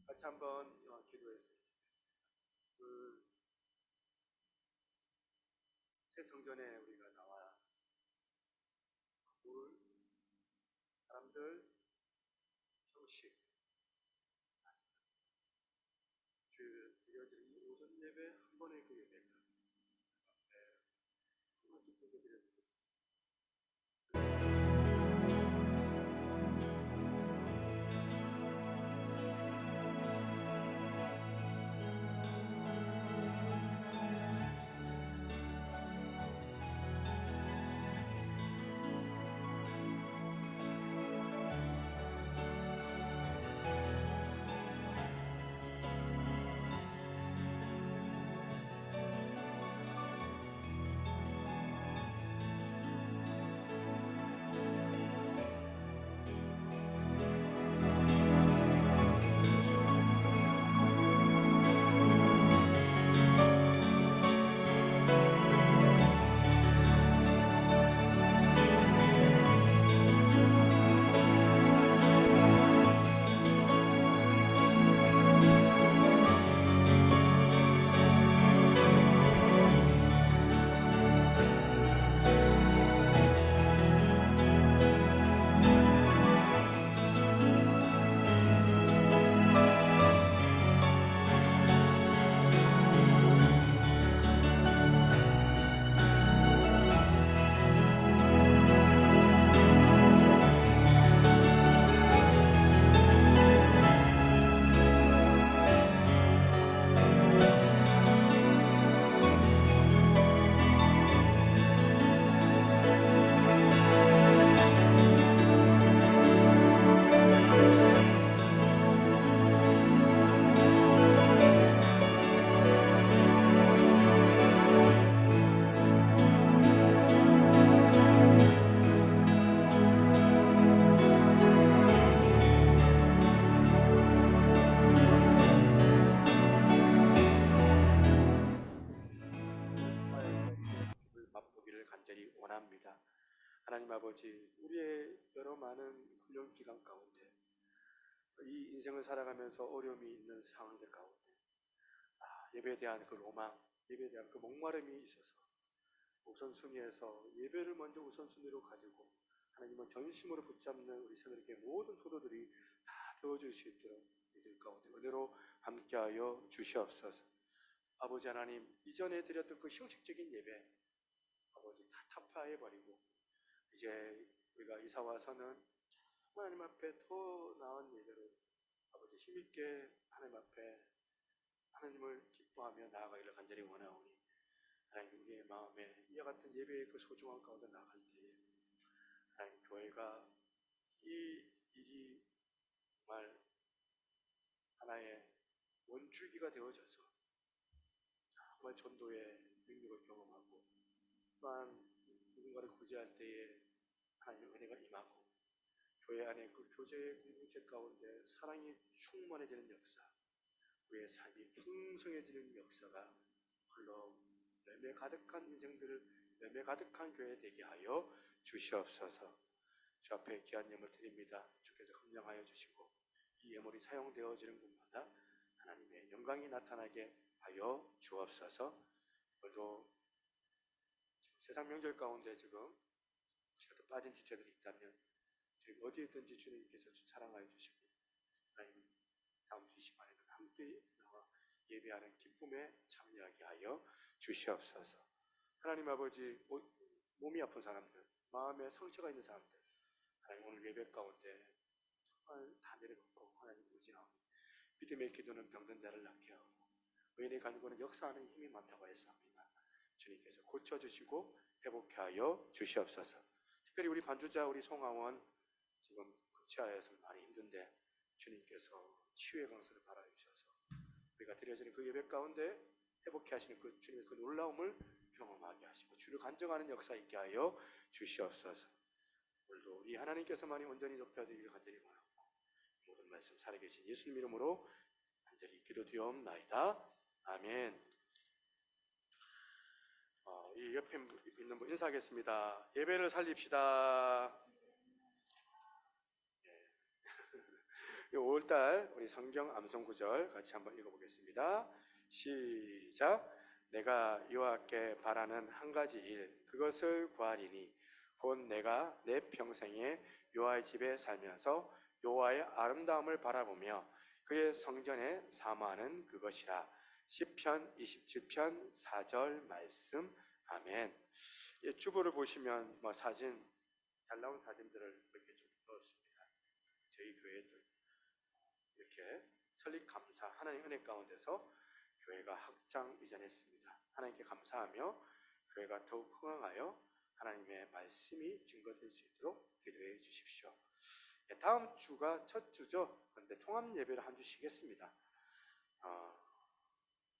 같이 한번 기도했으면 좋겠습니다. 새 성전에 우리가 나와 물, 사람들, 형식, 주일 드려지는 이 오전 예배 한 번의 그 예배가 정말 기쁘게 드려지고 맛보기를 간절히 원합니다. 하나님 아버지, 우리의 여러 많은 훈련 기간 가운데 이 인생을 살아가면서 어려움이 있는 상황들 가운데 예배에 대한 그 로망, 예배에 대한 그 목마름이 있어서 우선순위에서 예배를 먼저 우선순위로 가지고 하나님은 전심으로 붙잡는 우리 새누리교회 모든 성도들이 다 되어줄 수 있도록 이들 가운데 은혜로 함께하여 주시옵소서. 아버지 하나님, 이전에 드렸던 그 형식적인 예배 아버지 다 타파해버리고 이제 우리가 이사 와서는 하나님 앞에 더 나은 예배로 아버지 힘있게 하나님 앞에 하나님을 기뻐하며 나아가기를 간절히 원하오니 하나님, 우리의 마음에 이와 같은 예배의 그 소중한 가운데 나아갈 때에 하나님, 교회가 이 일이 정말 하나의 원주기가 되어져서 정말 전도의 능력을 경험하고 또한 누군가를 구제할 때에 하나님의 은혜가 임하고 교회 안에 그 교제의 공동체 가운데 사랑이 충만해지는 역사, 우리의 삶이 풍성해지는 역사가 홀로 열매 가득한 인생들을, 열매 가득한 교회 되게 하여 주시옵소서. 주 앞에 귀한 예물 드립니다. 주께서 긍량하여 주시고 이 예물이 사용되어지는 곳마다 하나님의 영광이 나타나게 하여 주옵소서. 오늘도 지금 세상 명절 가운데 지금 혹시라도 빠진 지체들이 있다면 지금 어디에 있든지 주님께서 사랑하여 주시고 하나님, 다음 주 시간에는 함께 나와 예배하는 기쁨에 참여하게 하여 주시옵소서. 하나님 아버지, 몸이 아픈 사람들, 마음에 상처가 있는 사람들, 하나님 오늘 예배 가운데 정말 다 내려놓고 하나님 의지하오니 믿음의 기도는 병든 자를 낫게 하고 의인의 간구는 역사하는 힘이 많다고 했습니다. 주님께서 고쳐주시고 회복케 하여 주시옵소서. 특별히 우리 반주자 우리 송하원 지금 치아에서 많이 힘든데 주님께서 치유의 강선을 바라주셔서 우리가 드려지는 그 예배 가운데 회복케 하시는 그 주님의 그 놀라움을 경험하게 하시고 주를 간증하는 역사 있게 하여 주시옵소서. 오늘도 우리 하나님께서만이 온전히 높여드리기를 간절히 바랍니다. 모든 말씀 살아계신 예수님 이름으로 간절히 기도드리옵나이다. 아멘. 이 옆에 있는 분 인사하겠습니다. 예배를 살립시다. 5월달 우리 성경 암송 구절 같이 한번 읽어보겠습니다. 시작. 내가 여호와께 바라는 한 가지 일 그것을 구하리니 곧 내가 내 평생에 여호와의 집에 살면서 여호와의 아름다움을 바라보며 그의 성전에 사모하는 그것이라. 시편 27편 4절 말씀. 아멘. 주보를 보시면 사진 잘 나온 사진들을 이렇게 좀 넣었습니다. 저희 교회도 이렇게 설립 감사 하나님 은혜 가운데서 교회가 확장 이전했습니다. 하나님께 감사하며 교회가 더욱 흥황하여 하나님의 말씀이 증거될 수 있도록 기도해 주십시오. 다음 주가 첫 주죠. 그런데 통합 예배를 한 주 쉬겠습니다.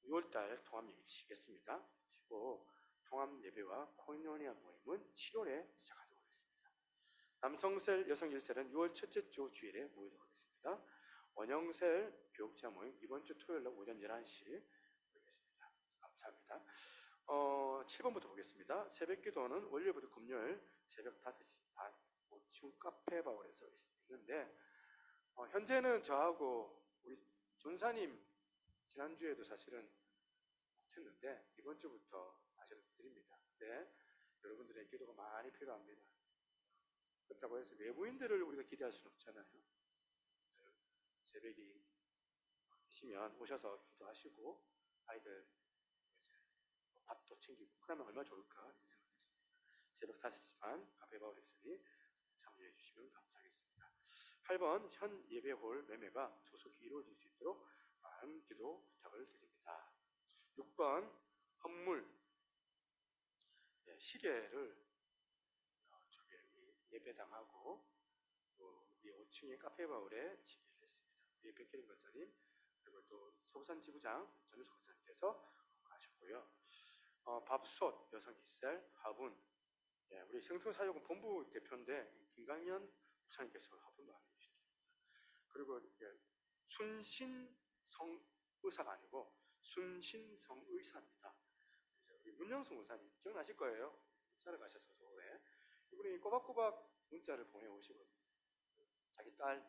6월달 통합 예배 쉬겠습니다. 쉬고 통합 예배와 코인노니아 모임은 7월에 시작하도록 하겠습니다. 남성셀, 여성일셀은 6월 첫째 주 주일에 모이도록 하겠습니다. 원영셀 교육자 모임 이번 주 토요일 날 오전 11시 모이겠습니다. 감사합니다. 7번부터 보겠습니다. 새벽 기도는 월요일부터 금요일 새벽 5시 반 5층 카페 바울에서 있는데 현재는 저하고 우리 전사님 지난주에도 사실은 못했는데 이번 주부터 사실은 드립니다. 네, 여러분들의 기도가 많이 필요합니다. 그렇다고 해서 외부인들을 우리가 기대할 수는 없잖아요. 새벽이 계시면 오셔서 기도하시고 아이들 이제 밥도 챙기고 그러면 얼마나 좋을까 생각했습니다. 새벽 5시 반 카페 바울 있으니 참여해 주시면 감사하겠습니다. 8번 현 예배홀 매매가 조속히 이루어질 수 있도록 많은 기도 부탁을 드립니다. 6번 헌물 시계를 저기 예배당하고 또 우리 5층의 카페 바울에 지기를 했습니다. 우리 백혜림 권사님 그리고 또 서부산 지부장 전유석 권사님께서 하셨고요. 밥솥 여성 이셀 화분 우리 생통사역은 본부 대표인데 김강현 목사님께서 화분도 안 해주셨습니다. 그리고 순신성 의사가 아니고 순신성 의사입니다. 우리 문영성 의사님 기억나실 거예요. 살아 가셔서 서울에 이분이 꼬박꼬박 문자를 보내오시고 자기 딸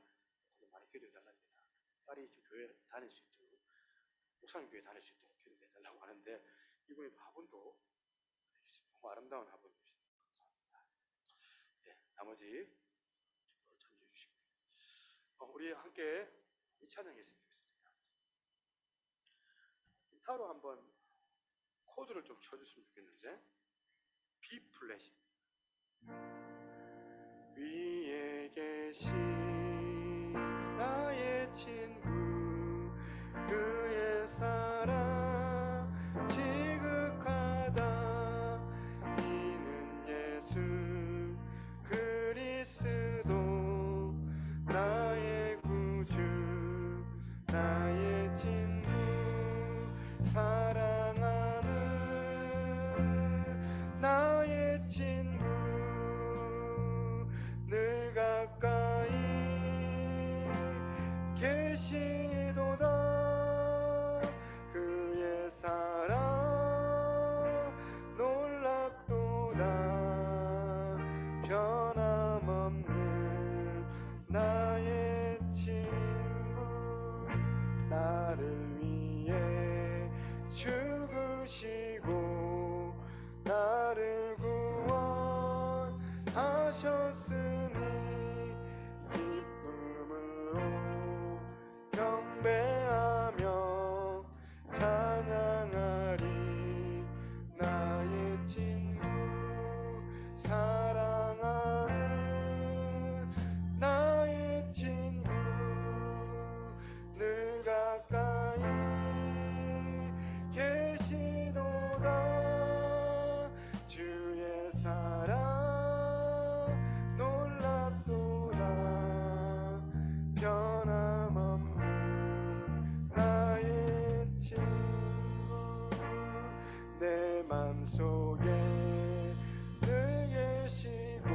많이 기도해 달랍니다. 딸이 좀 교회 다닐 수 있도록 목사님 교회 다닐 수 있도록 기도해 달라고 하는데 이분이 화분도 너무 아름다운 화분 주시고 감사합니다. 나머지 축복으로 참조해 주시고 우리 함께 이 찬양했으면 좋겠습니다. 기타로 한번 코드를 좀 쳐줬으면 좋겠는데 B 플랫입니다. 위에 계신 나의 친구 그의 사랑 지극하다 이는 예수 그리스도 나의 구주 나의 친구 사랑하는 나의 친구 늘 가까이 계시도다 그의 사랑 놀랍도다 변함없는 나의 친구 나를 위해 죽으시고 나를 구원하셨으니 기쁨으로 경배하며 찬양하리 나의 친구 사랑하는 나의 친구 늘 가까이 계시도다 주의 사랑 놀랍도다 변함없는 나의 친구 내 맘속에 늘 계시고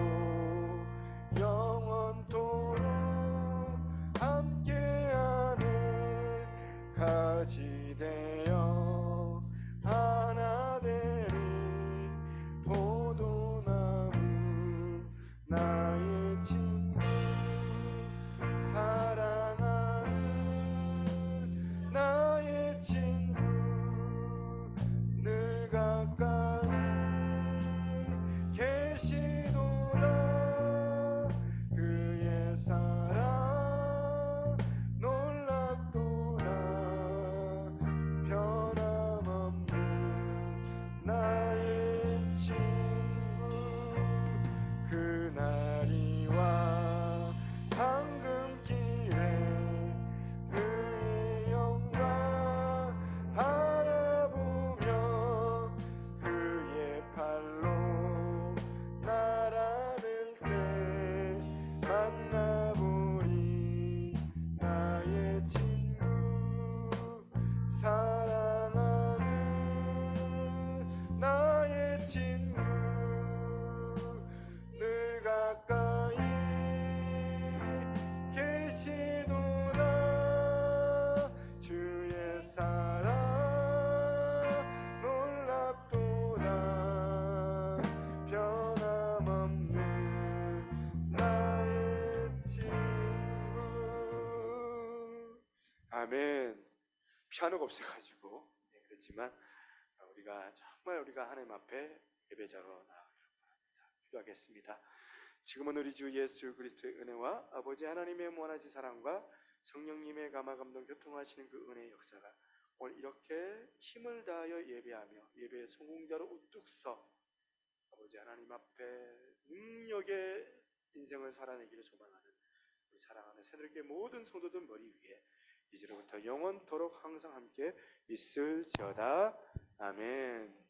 영원토록 함께하는 가지 되어 하나 되리 포도나무 나의 친구 사랑하는 피아노가 없어가지고 그렇지만 우리가 하나님 앞에 예배자로 나아가기를 바랍니다. 기도하겠습니다. 지금은 우리 주 예수 그리스도의 은혜와 아버지 하나님의 무한하신 사랑과 성령님의 감화 감동 교통하시는 그 은혜의 역사가 오늘 이렇게 힘을 다하여 예배하며 예배의 성공자로 우뚝 서 아버지 하나님 앞에 능력의 인생을 살아내기를 소망하는 우리 사랑하는 새누리교회 모든 성도들 머리 위에 이제로부터 영원토록 항상 함께 있을지어다. 아멘.